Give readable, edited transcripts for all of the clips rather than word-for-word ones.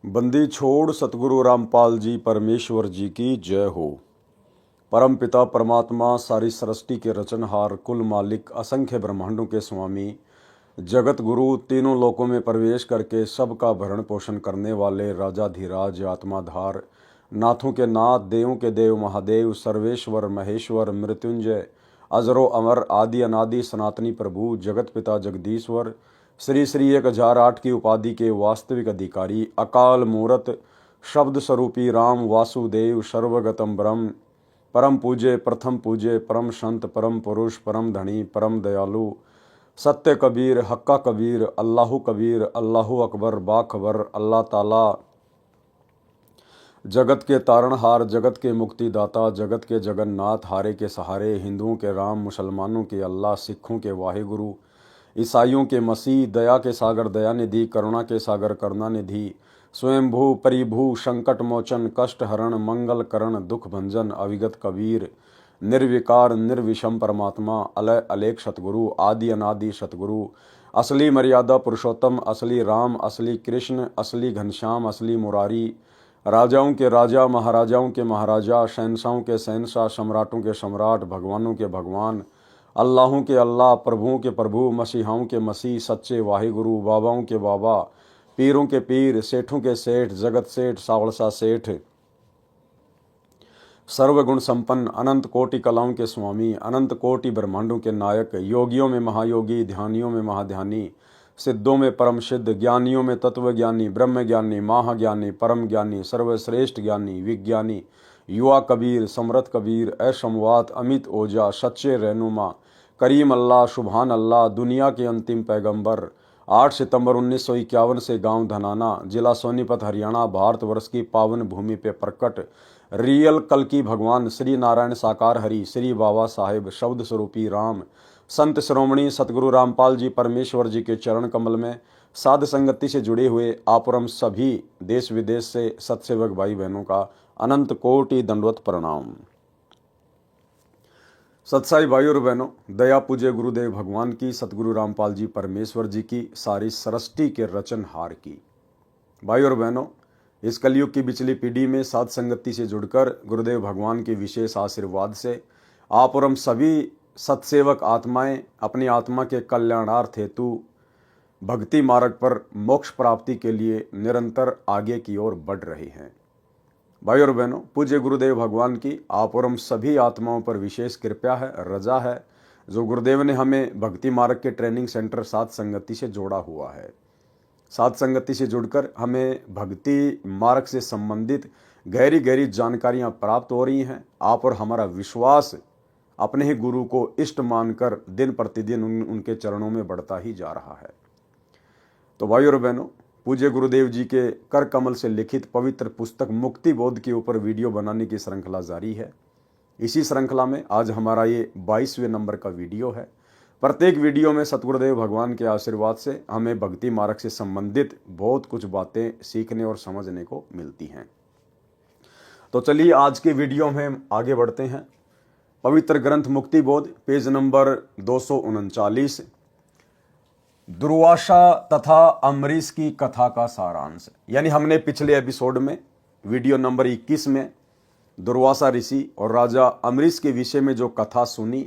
बंदी छोड़ सतगुरु रामपाल जी परमेश्वर जी की जय हो। परम पिता परमात्मा सारी सृष्टि के रचनहार, कुल मालिक, असंख्य ब्रह्मांडों के स्वामी, जगत गुरु, तीनों लोकों में प्रवेश करके सबका भरण पोषण करने वाले राजाधिराज, आत्माधार, नाथों के नाथ, देवों के देव, महादेव, सर्वेश्वर, महेश्वर, मृत्युंजय, अजरो अमर, आदि अनादि, सनातनी प्रभु, जगत पिता जगदीश्वर, श्री श्री 1008 की उपाधि के वास्तविक अधिकारी, अकाल मूरत, शब्द स्वरूपी राम वासुदेव, सर्वगतम ब्रह्म, परम पूज्य, प्रथम पूज्य, परम संत, परम पुरुष, परम धनी, परम दयालु, सत्य कबीर, हक्का कबीर, अल्लाहु कबीर, अल्लाहु अकबर, बाखबर, अल्लाह ताला, जगत के तारणहार, जगत के मुक्तिदाता, जगत के जगन्नाथ, हारे के सहारे, हिंदुओं के राम, मुसलमानों के अल्लाह, सिखों के वाहेगुरु, ईसाइयों के मसीह, दया के सागर दयानिधि, करुणा के सागर करुणानिधि, स्वयंभू परिभू, संकट मोचन, कष्ट हरण, मंगल करण, दुख भंजन, अविगत कबीर, निर्विकार निर्विषम परमात्मा, अलय अलेख सतगुरु, आदि अनादि सतगुरु, असली मर्यादा पुरुषोत्तम, असली राम, असली कृष्ण, असली घनश्याम, असली मुरारी, राजाओं के राजा, महाराजाओं के महाराजा, शहंशाहों के शहंशाह, सम्राटों के सम्राट, भगवानों के भगवान, अल्लाहों के अल्लाह, प्रभुओं के प्रभु, मसीहाओं के मसीह, सच्चे वाहिगुरु, बाबाओं के बाबा, पीरों के पीर, सेठों के सेठ, जगत सेठ, सावड़सा सेठ, सर्वगुण संपन्न, अनंत कोटि कलाओं के स्वामी, अनंत कोटि ब्रह्मांडों के नायक, योगियों में महायोगी, ध्यानियों में महाध्यानी, सिद्धों में परम सिद्ध, ज्ञानियों में तत्वज्ञानी, ब्रह्म ज्ञानी, महाज्ञानी, परम ज्ञानी, सर्वश्रेष्ठ ज्ञानी, विज्ञानी, युवा कबीर, समरथ कबीर, असमवात, अमित ओजा, सच्चे रहनुमा, करीम अल्लाह, सुभान अल्लाह, दुनिया के अंतिम पैगंबर, 8 सितंबर 1951 से गांव धनाना, जिला सोनीपत, हरियाणा, भारतवर्ष की पावन भूमि पे प्रकट रियल कल की भगवान श्री नारायण साकार हरि, श्री बाबा साहेब शब्द स्वरूपी राम, संत श्रोमणी सतगुरु रामपाल जी परमेश्वर जी के चरण कमल में साध संगति से जुड़े हुए आपरम सभी देश विदेश से सत्सेवक भाई बहनों का अनंत कोटि दंडवत प्रणाम। सत्साई भाई और बहनों, दया पूज्य गुरुदेव भगवान की, सतगुरु रामपाल जी परमेश्वर जी की, सारी सृष्टि के रचनहार की। भाई और बहनों, इस कलयुग की बिचली पीढ़ी में साध संगति से जुड़कर गुरुदेव भगवान के विशेष आशीर्वाद से आप और हम सभी सत्सेवक आत्माएं अपनी आत्मा के कल्याणार्थ हेतु भक्ति मार्ग पर मोक्ष प्राप्ति के लिए निरंतर आगे की ओर बढ़ रहे हैं। भाई और बहनों, पूज्य गुरुदेव भगवान की आप और हम सभी आत्माओं पर विशेष कृपा है, रजा है, जो गुरुदेव ने हमें भक्ति मार्ग के ट्रेनिंग सेंटर साध संगति से जोड़ा हुआ है। साध संगति से जुड़कर हमें भक्ति मार्ग से संबंधित गहरी गहरी जानकारियां प्राप्त हो रही हैं। आप और हमारा विश्वास अपने ही गुरु को इष्ट मानकर दिन प्रतिदिन उनके चरणों में बढ़ता ही जा रहा है। तो भाई और बहनों, पूज्य गुरुदेव जी के कर कमल से लिखित पवित्र पुस्तक मुक्ति बोध के ऊपर वीडियो बनाने की श्रृंखला जारी है। इसी श्रृंखला में आज हमारा ये 22वें नंबर का वीडियो है। प्रत्येक वीडियो में सतगुरुदेव भगवान के आशीर्वाद से हमें भक्ति मार्ग से संबंधित बहुत कुछ बातें सीखने और समझने को मिलती हैं। तो चलिए आज के वीडियो में हम आगे बढ़ते हैं। पवित्र ग्रंथ मुक्ति बोध, पेज नंबर 239, दुर्वासा तथा अम्बरीश की कथा का सारांश। यानी हमने पिछले एपिसोड में वीडियो नंबर 21 में दुर्वासा ऋषि और राजा अम्बरीश के विषय में जो कथा सुनी,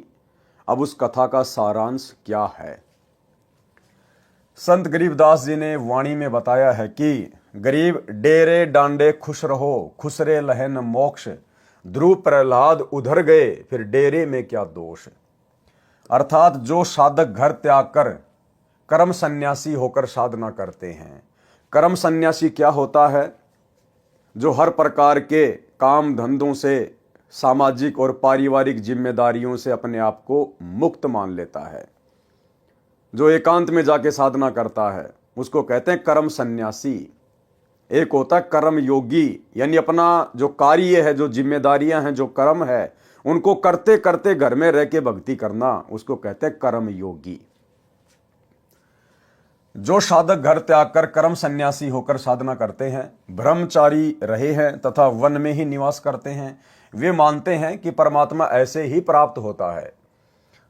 अब उस कथा का सारांश क्या है। संत गरीबदास जी ने वाणी में बताया है कि गरीब डेरे डांडे खुश रहो, खुसरे लहन मोक्ष, ध्रुव प्रहलाद उधर गए, फिर डेरे में क्या दोष। अर्थात जो साधक घर त्याग कर कर्म सन्यासी होकर साधना करते हैं। कर्म सन्यासी क्या होता है? जो हर प्रकार के काम धंधों से, सामाजिक और पारिवारिक जिम्मेदारियों से अपने आप को मुक्त मान लेता है, जो एकांत में जाके साधना करता है, उसको कहते हैं कर्म सन्यासी। एक होता है कर्म योगी, यानी अपना जो कार्य है, जो जिम्मेदारियां हैं, जो कर्म है, उनको करते करते घर में रह के भक्ति करना, उसको कहते हैं कर्म योगी। जो साधक घर त्याग कर कर्म सन्यासी होकर साधना करते हैं, ब्रह्मचारी रहे हैं तथा वन में ही निवास करते हैं, वे मानते हैं कि परमात्मा ऐसे ही प्राप्त होता है।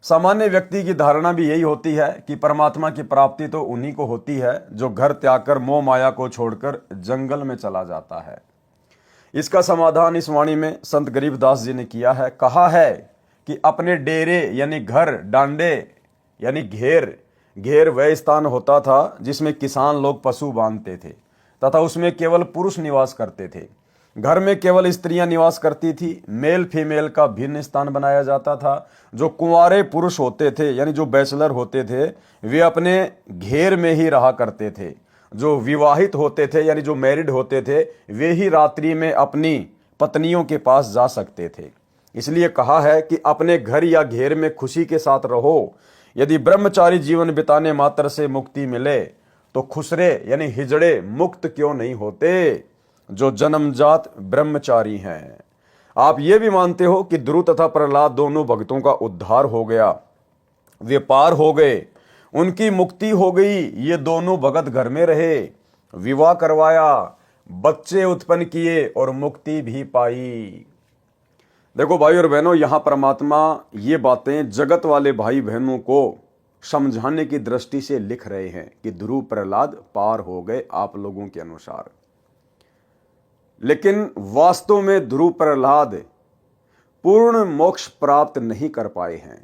सामान्य व्यक्ति की धारणा भी यही होती है कि परमात्मा की प्राप्ति तो उन्हीं को होती है जो घर त्याग कर मोह माया को छोड़कर जंगल में चला जाता है। इसका समाधान इस वाणी में संत गरीबदास जी ने किया है। कहा है कि अपने डेरे यानी घर, डांडे यानी घेर, घेर वह स्थान होता था जिसमें किसान लोग पशु बांधते थे तथा उसमें केवल पुरुष निवास करते थे। घर में केवल स्त्रियां निवास करती थी। मेल फीमेल का भिन्न स्थान बनाया जाता था। जो कुंवारे पुरुष होते थे यानी जो बैचलर होते थे वे अपने घेर में ही रहा करते थे। जो विवाहित होते थे यानी जो मैरिड होते थे वे ही रात्रि में अपनी पत्नियों के पास जा सकते थे। इसलिए कहा है कि अपने घर या घेर में खुशी के साथ रहो। यदि ब्रह्मचारी जीवन बिताने मात्र से मुक्ति मिले तो खुसरे यानी हिजड़े मुक्त क्यों नहीं होते जो जन्मजात ब्रह्मचारी हैं। आप ये भी मानते हो कि ध्रुव तथा प्रहलाद दोनों भक्तों का उद्धार हो गया, वे पार हो गए, उनकी मुक्ति हो गई। ये दोनों भगत घर में रहे, विवाह करवाया, बच्चे उत्पन्न किए और मुक्ति भी पाई। देखो भाई और बहनों, यहां परमात्मा ये बातें जगत वाले भाई बहनों को समझाने की दृष्टि से लिख रहे हैं कि ध्रुव प्रहलाद पार हो गए आप लोगों के अनुसार। लेकिन वास्तव में ध्रुव प्रहलाद पूर्ण मोक्ष प्राप्त नहीं कर पाए हैं।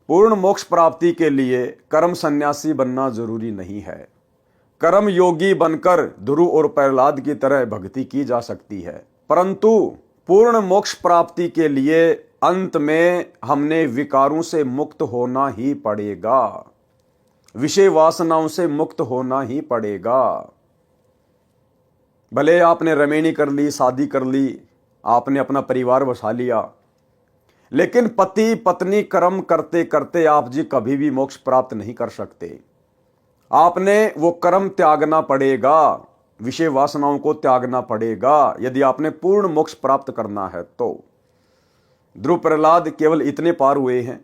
पूर्ण मोक्ष प्राप्ति के लिए कर्म सन्यासी बनना जरूरी नहीं है। कर्म योगी बनकर ध्रुव और प्रहलाद की तरह भक्ति की जा सकती है, परंतु पूर्ण मोक्ष प्राप्ति के लिए अंत में हमने विकारों से मुक्त होना ही पड़ेगा, विषय वासनाओं से मुक्त होना ही पड़ेगा। भले आपने रमेणी कर ली, शादी कर ली, आपने अपना परिवार बसा लिया, लेकिन पति पत्नी कर्म करते करते आप जी कभी भी मोक्ष प्राप्त नहीं कर सकते। आपने वो कर्म त्यागना पड़ेगा, विषय वासनाओं को त्यागना पड़ेगा यदि आपने पूर्ण मोक्ष प्राप्त करना है तो। ध्रुव प्रहलाद केवल इतने पार हुए हैं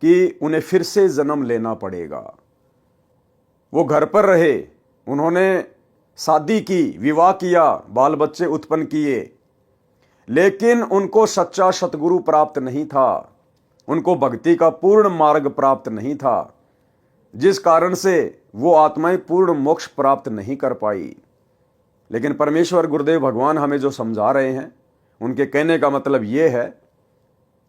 कि उन्हें फिर से जन्म लेना पड़ेगा। वो घर पर रहे, उन्होंने शादी की, विवाह किया, बाल बच्चे उत्पन्न किए, लेकिन उनको सच्चा सतगुरु प्राप्त नहीं था, उनको भक्ति का पूर्ण मार्ग प्राप्त नहीं था, जिस कारण से वो आत्माएं पूर्ण मोक्ष प्राप्त नहीं कर पाई। लेकिन परमेश्वर गुरुदेव भगवान हमें जो समझा रहे हैं, उनके कहने का मतलब ये है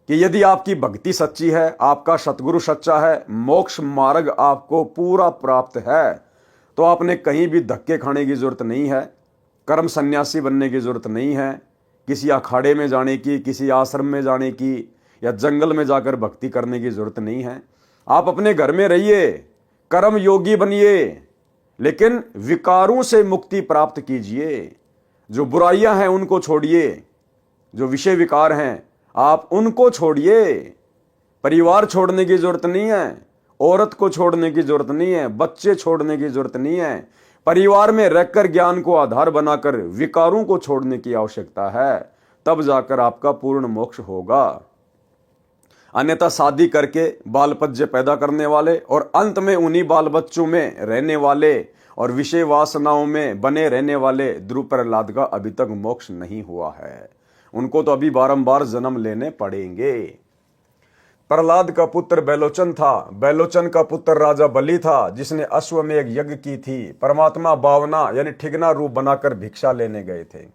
कि यदि आपकी भक्ति सच्ची है, आपका सतगुरु सच्चा है, मोक्ष मार्ग आपको पूरा प्राप्त है, तो आपने कहीं भी धक्के खाने की जरूरत नहीं है, कर्म सन्यासी बनने की जरूरत नहीं है, किसी अखाड़े में जाने की, किसी आश्रम में जाने की या जंगल में जाकर भक्ति करने की जरूरत नहीं है। आप अपने घर में रहिए, कर्म योगी बनिए, लेकिन विकारों से मुक्ति प्राप्त कीजिए। जो बुराइयां हैं उनको छोड़िए, जो विषय विकार हैं आप उनको छोड़िए। परिवार छोड़ने की जरूरत नहीं है, औरत को छोड़ने की जरूरत नहीं है, बच्चे छोड़ने की जरूरत नहीं है। परिवार में रहकर ज्ञान को आधार बनाकर विकारों को छोड़ने की आवश्यकता है, तब जाकर आपका पूर्ण मोक्ष होगा। अन्यथा शादी करके बाल बच्चे पैदा करने वाले और अंत में उन्हीं बाल बच्चों में रहने वाले और विषय वासनाओं में बने रहने वाले ध्रुव प्रहलाद का अभी तक मोक्ष नहीं हुआ है। उनको तो अभी बारंबार जन्म लेने पड़ेंगे। प्रहलाद का पुत्र बैलोचन था, बैलोचन का पुत्र राजा बलि था, जिसने अश्वमेध यज्ञ की थी। परमात्मा बावना यानी ठिगना रूप बनाकर भिक्षा लेने गए थे।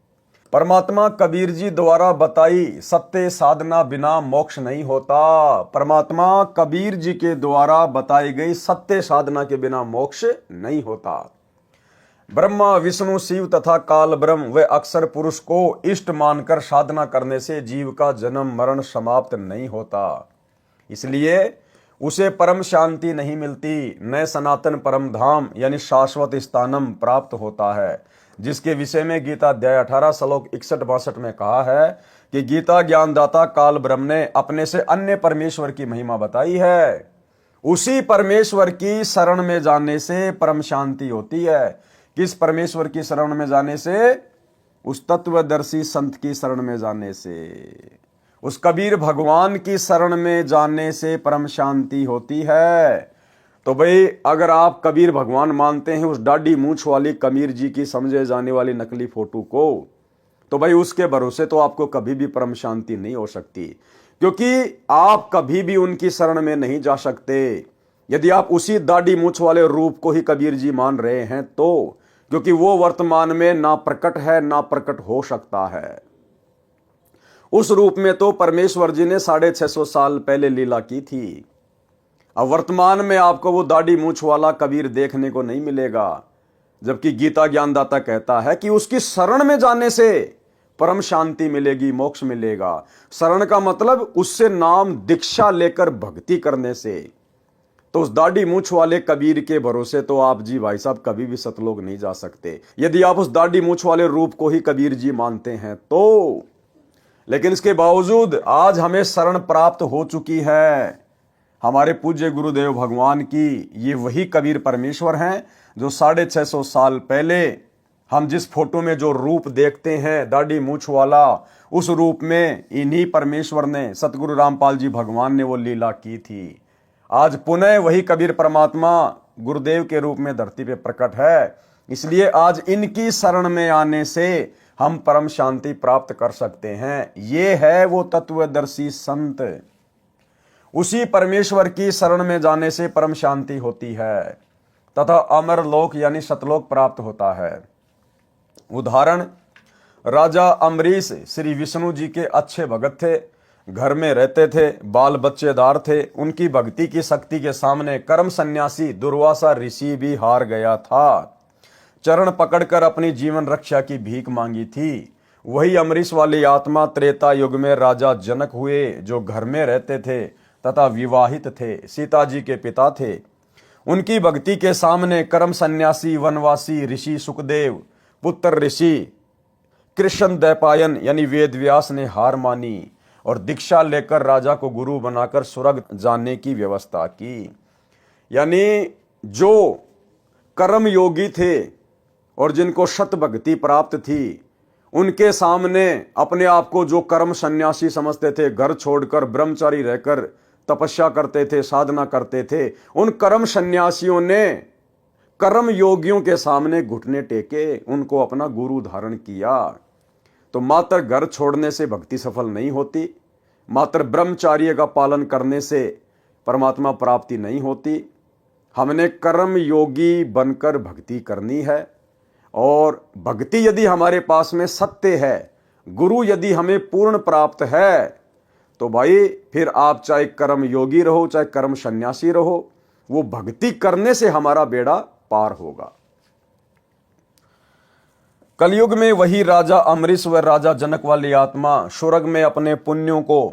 परमात्मा कबीर जी द्वारा बताई सत्य साधना बिना मोक्ष नहीं होता। परमात्मा कबीर जी के द्वारा बताई गई सत्य साधना के बिना मोक्ष नहीं होता। ब्रह्मा विष्णु शिव तथा काल ब्रह्म व अक्षर पुरुष को इष्ट मानकर साधना करने से जीव का जन्म मरण समाप्त नहीं होता। इसलिए उसे परम शांति नहीं मिलती, न सनातन परम धाम यानी शाश्वत स्थानम प्राप्त होता है, जिसके विषय में गीता अध्याय 18 श्लोक 61-62 में कहा है कि गीता ज्ञानदाता काल ब्रह्म ने अपने से अन्य परमेश्वर की महिमा बताई है। उसी परमेश्वर की शरण में जाने से परम शांति होती है। किस परमेश्वर की शरण में जाने से? उस तत्वदर्शी संत की शरण में जाने से, उस कबीर भगवान की शरण में जाने से परम शांति होती है। तो भाई अगर आप कबीर भगवान मानते हैं उस डाढ़ी मूंछ वाली कबीर जी की समझे जाने वाली नकली फोटो को, तो भाई उसके भरोसे तो आपको कभी भी परम शांति नहीं हो सकती। क्योंकि आप कभी भी उनकी शरण में नहीं जा सकते यदि आप उसी दाढ़ी मूछ वाले रूप को ही कबीर जी मान रहे हैं तो, क्योंकि वो वर्तमान में ना प्रकट है ना प्रकट हो सकता है। उस रूप में तो परमेश्वर जी ने 650 साल पहले लीला की थी। अब वर्तमान में आपको वो दाढ़ी मूछ वाला कबीर देखने को नहीं मिलेगा, जबकि गीता ज्ञानदाता कहता है कि उसकी शरण में जाने से परम शांति मिलेगी, मोक्ष मिलेगा। शरण का मतलब उससे नाम दीक्षा लेकर भक्ति करने से। तो उस दाढ़ी मूछ वाले कबीर के भरोसे तो आप जी भाई साहब कभी भी सतलोक नहीं जा सकते यदि आप उस दाढ़ी मूछ वाले रूप को ही कबीर जी मानते हैं तो। लेकिन इसके बावजूद आज हमें शरण प्राप्त हो चुकी है हमारे पूज्य गुरुदेव भगवान की। ये वही कबीर परमेश्वर हैं जो 650 साल पहले हम जिस फोटो में जो रूप देखते हैं दाढ़ी मूछ वाला, उस रूप में इन्हीं परमेश्वर ने, सतगुरु रामपाल जी भगवान ने वो लीला की थी। आज पुनः वही कबीर परमात्मा गुरुदेव के रूप में धरती पे प्रकट है। इसलिए आज इनकी शरण में आने से हम परम शांति प्राप्त कर सकते हैं। ये है वो तत्वदर्शी संत। उसी परमेश्वर की शरण में जाने से परम शांति होती है तथा अमर लोक यानी सतलोक प्राप्त होता है। उदाहरण, राजा अम्बरीश श्री विष्णु जी के अच्छे भगत थे, घर में रहते थे, बाल बच्चेदार थे। उनकी भक्ति की शक्ति के सामने कर्म सन्यासी दुर्वासा ऋषि भी हार गया था। चरण पकड़कर अपनी जीवन रक्षा की भीख मांगी थी। वही अम्बरीश वाली आत्मा त्रेता युग में राजा जनक हुए, जो घर में रहते थे तथा विवाहित थे, सीता जी के पिता थे। उनकी भक्ति के सामने कर्म सन्यासी वनवासी ऋषि सुखदेव, पुत्र ऋषि कृष्ण दैपायन यानी वेद व्यास ने हार मानी और दीक्षा लेकर राजा को गुरु बनाकर स्वर्ग जाने की व्यवस्था की। यानी जो कर्म योगी थे और जिनको शत भक्ति प्राप्त थी, उनके सामने अपने आप को जो कर्म सन्यासी समझते थे, घर छोड़कर ब्रह्मचारी रहकर तपस्या करते थे, साधना करते थे, उन कर्म सन्यासियों ने कर्म योगियों के सामने घुटने टेके, उनको अपना गुरु धारण किया। तो मात्र घर छोड़ने से भक्ति सफल नहीं होती, मात्र ब्रह्मचार्य का पालन करने से परमात्मा प्राप्ति नहीं होती। हमने कर्म योगी बनकर भक्ति करनी है। और भक्ति यदि हमारे पास में सत्य है, गुरु यदि हमें पूर्ण प्राप्त है, तो भाई फिर आप चाहे कर्म योगी रहो चाहे कर्म सन्यासी रहो, वो भक्ति करने से हमारा बेड़ा पार होगा। कलयुग में वही राजा अम्बरीश व राजा जनक वाली आत्मा स्वर्ग में अपने पुण्यों को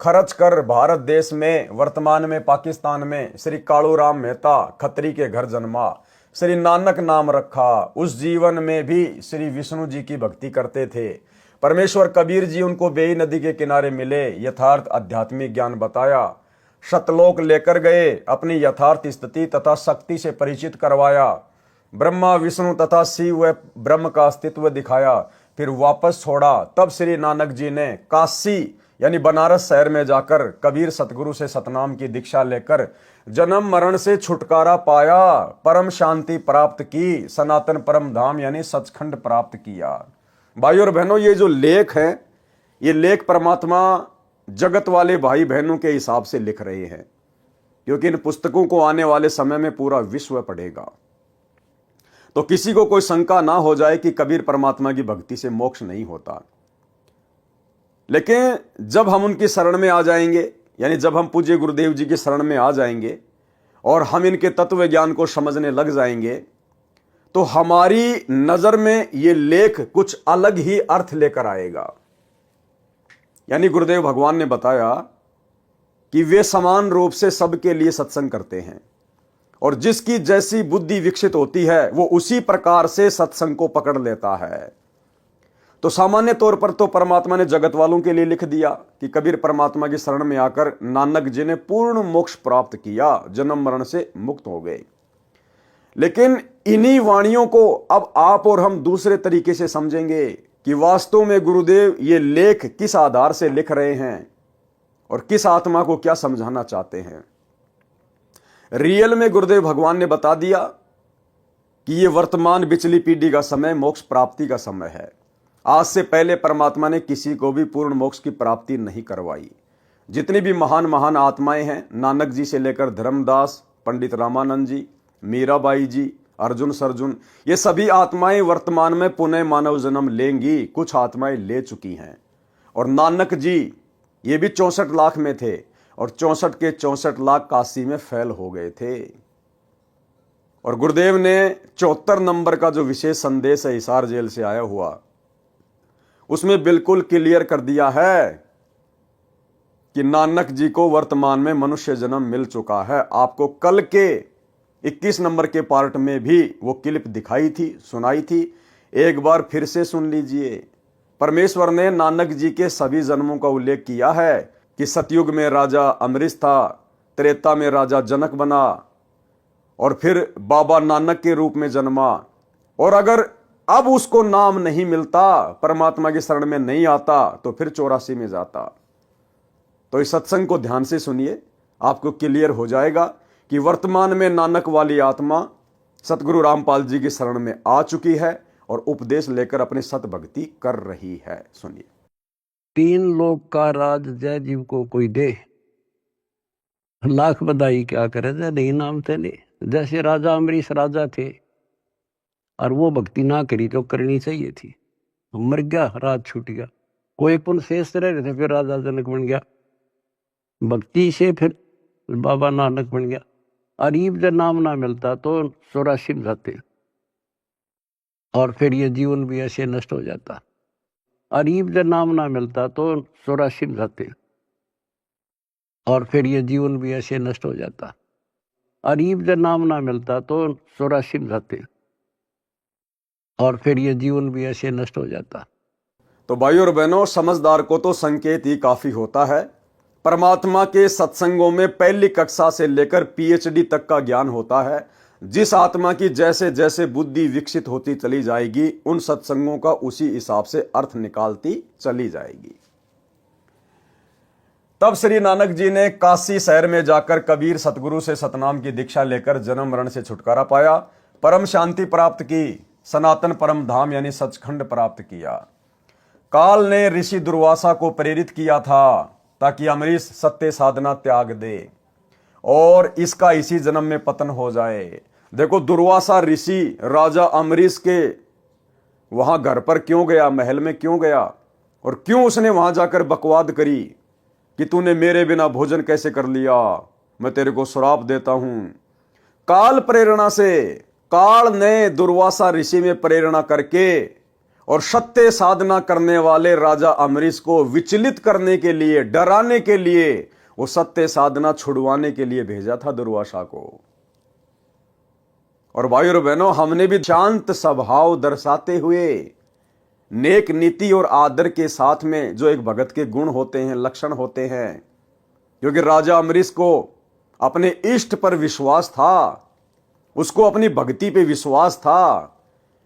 खर्च कर भारत देश में, वर्तमान में पाकिस्तान में श्री कालूराम मेहता खत्री के घर जन्मा, श्री नानक नाम रखा। उस जीवन में भी श्री विष्णु जी की भक्ति करते थे। परमेश्वर कबीर जी उनको बेई नदी के किनारे मिले, यथार्थ आध्यात्मिक ज्ञान बताया, सतलोक लेकर गए, अपनी यथार्थ स्थिति तथा शक्ति से परिचित करवाया, ब्रह्मा विष्णु तथा शिव व ब्रह्म का अस्तित्व दिखाया, फिर वापस छोड़ा। तब श्री नानक जी ने काशी यानी बनारस शहर में जाकर कबीर सतगुरु से सतनाम की दीक्षा लेकर जन्म मरण से छुटकारा पाया, परम शांति प्राप्त की, सनातन परम धाम यानी सचखंड प्राप्त किया। भाइयों और बहनों, ये जो लेख है, ये लेख परमात्मा जगत वाले भाई बहनों के हिसाब से लिख रहे हैं, क्योंकि इन पुस्तकों को आने वाले समय में पूरा विश्व पढ़ेगा। तो किसी को कोई शंका ना हो जाए कि कबीर परमात्मा की भक्ति से मोक्ष नहीं होता। लेकिन जब हम उनकी शरण में आ जाएंगे, यानी जब हम पूज्य गुरुदेव जी की शरण में आ जाएंगे और हम इनके तत्व ज्ञान को समझने लग जाएंगे, तो हमारी नजर में ये लेख कुछ अलग ही अर्थ लेकर आएगा। यानी गुरुदेव भगवान ने बताया कि वे समान रूप से सबके लिए सत्संग करते हैं और जिसकी जैसी बुद्धि विकसित होती है वो उसी प्रकार से सत्संग को पकड़ लेता है। तो सामान्य तौर पर तो परमात्मा ने जगत वालों के लिए लिख दिया कि कबीर परमात्मा की शरण में आकर नानक जी ने पूर्ण मोक्ष प्राप्त किया, जन्म मरण से मुक्त हो गए। लेकिन इन्हीं वाणियों को अब आप और हम दूसरे तरीके से समझेंगे कि वास्तव में गुरुदेव ये लेख किस आधार से लिख रहे हैं और किस आत्मा को क्या समझाना चाहते हैं। रियल में गुरुदेव भगवान ने बता दिया कि ये वर्तमान बिचली पीढ़ी का समय मोक्ष प्राप्ति का समय है। आज से पहले परमात्मा ने किसी को भी पूर्ण मोक्ष की प्राप्ति नहीं करवाई। जितनी भी महान महान आत्माएं हैं, नानक जी से लेकर धर्मदास, पंडित रामानंद जी, मीराबाई जी, अर्जुन सरजुन, ये सभी आत्माएं वर्तमान में पुनः मानव जन्म लेंगी। कुछ आत्माएं ले चुकी हैं। और नानक जी ये भी 64 लाख में थे और 64 के 64 लाख काशी में फैल हो गए थे। और गुरुदेव ने 74 नंबर का जो विशेष संदेश है हिसार जेल से आया हुआ, उसमें बिल्कुल क्लियर कर दिया है कि नानक जी को वर्तमान में मनुष्य जन्म मिल चुका है। आपको कल के 21 नंबर के पार्ट में भी वो क्लिप दिखाई थी, सुनाई थी, एक बार फिर से सुन लीजिए। परमेश्वर ने नानक जी के सभी जन्मों का उल्लेख किया है कि सतयुग में राजा अमरीश था, त्रेता में राजा जनक बना और फिर बाबा नानक के रूप में जन्मा। और अगर अब उसको नाम नहीं मिलता, परमात्मा की शरण में नहीं आता, तो फिर 84 में जाता। तो इस सत्संग को ध्यान से सुनिए, आपको क्लियर हो जाएगा कि वर्तमान में नानक वाली आत्मा सतगुरु रामपाल जी की शरण में आ चुकी है और उपदेश लेकर अपनी सत भक्ति कर रही है। सुनिए। 3 लोक का राज जय जीव को कोई दे, लाख बधाई क्या करे जय नहीं नाम थे नहीं। जैसे राजा अमरीश राजा थे और वो भक्ति ना करी तो करनी चाहिए थी, मर गया, राज छूट गया। कोई पुण्य शेष रह रहे थे, फिर राजा जनक बन गया, भक्ति से फिर बाबा नानक बन गया। अरीब जब नाम ना मिलता तो 84 में जाते और फिर ये जीवन भी ऐसे नष्ट हो जाता। अरीब जब नाम ना मिलता तो 84 में जाते और फिर ये जीवन भी ऐसे नष्ट हो जाता। अरीब जब नाम ना मिलता तो 84 में जाते और फिर ये जीवन भी ऐसे नष्ट हो जाता। तो भाइयों और बहनों, समझदार को तो संकेत ही काफी होता है। परमात्मा के सत्संगों में पहली कक्षा से लेकर पीएचडी तक का ज्ञान होता है। जिस आत्मा की जैसे जैसे बुद्धि विकसित होती चली जाएगी, उन सत्संगों का उसी हिसाब से अर्थ निकालती चली जाएगी। तब श्री नानक जी ने काशी शहर में जाकर कबीर सतगुरु से सतनाम की दीक्षा लेकर जन्म मरण से छुटकारा पाया, परम शांति प्राप्त की, सनातन परम धाम यानी सचखंड प्राप्त किया। काल ने ऋषि दुर्वासा को प्रेरित किया था ताकि अमरीश सत्य साधना त्याग दे और इसका इसी जन्म में पतन हो जाए। देखो, दुर्वासा ऋषि राजा अमरीश के वहां घर पर क्यों गया, महल में क्यों गया और क्यों उसने वहां जाकर बकवाद करी कि तूने मेरे बिना भोजन कैसे कर लिया, मैं तेरे को श्राप देता हूं। काल प्रेरणा से, काल ने दुर्वासा ऋषि में प्रेरणा करके और सत्य साधना करने वाले राजा अमरीश को विचलित करने के लिए, डराने के लिए, वो सत्य साधना छुड़वाने के लिए भेजा था दुर्वासा को। और भाइयों और बहनों, हमने भी शांत स्वभाव दर्शाते हुए नेक नीति और आदर के साथ में जो एक भगत के गुण होते हैं, लक्षण होते हैं, क्योंकि राजा अमरीश को अपने इष्ट पर विश्वास था, उसको अपनी भक्ति पे विश्वास था।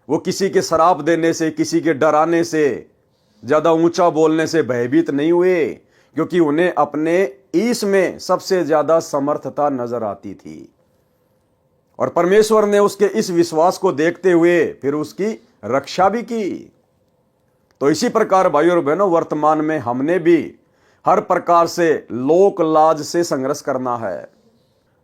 वो किसी के शराप देने से, किसी के डराने से, ज्यादा ऊंचा बोलने से भयभीत नहीं हुए, क्योंकि उन्हें अपने ईश में सबसे ज्यादा समर्थता नजर आती थी। और परमेश्वर ने उसके इस विश्वास को देखते हुए फिर उसकी रक्षा भी की। तो इसी प्रकार भाइयों और बहनों, वर्तमान में हमने भी हर प्रकार से लोक लाज से संघर्ष करना है,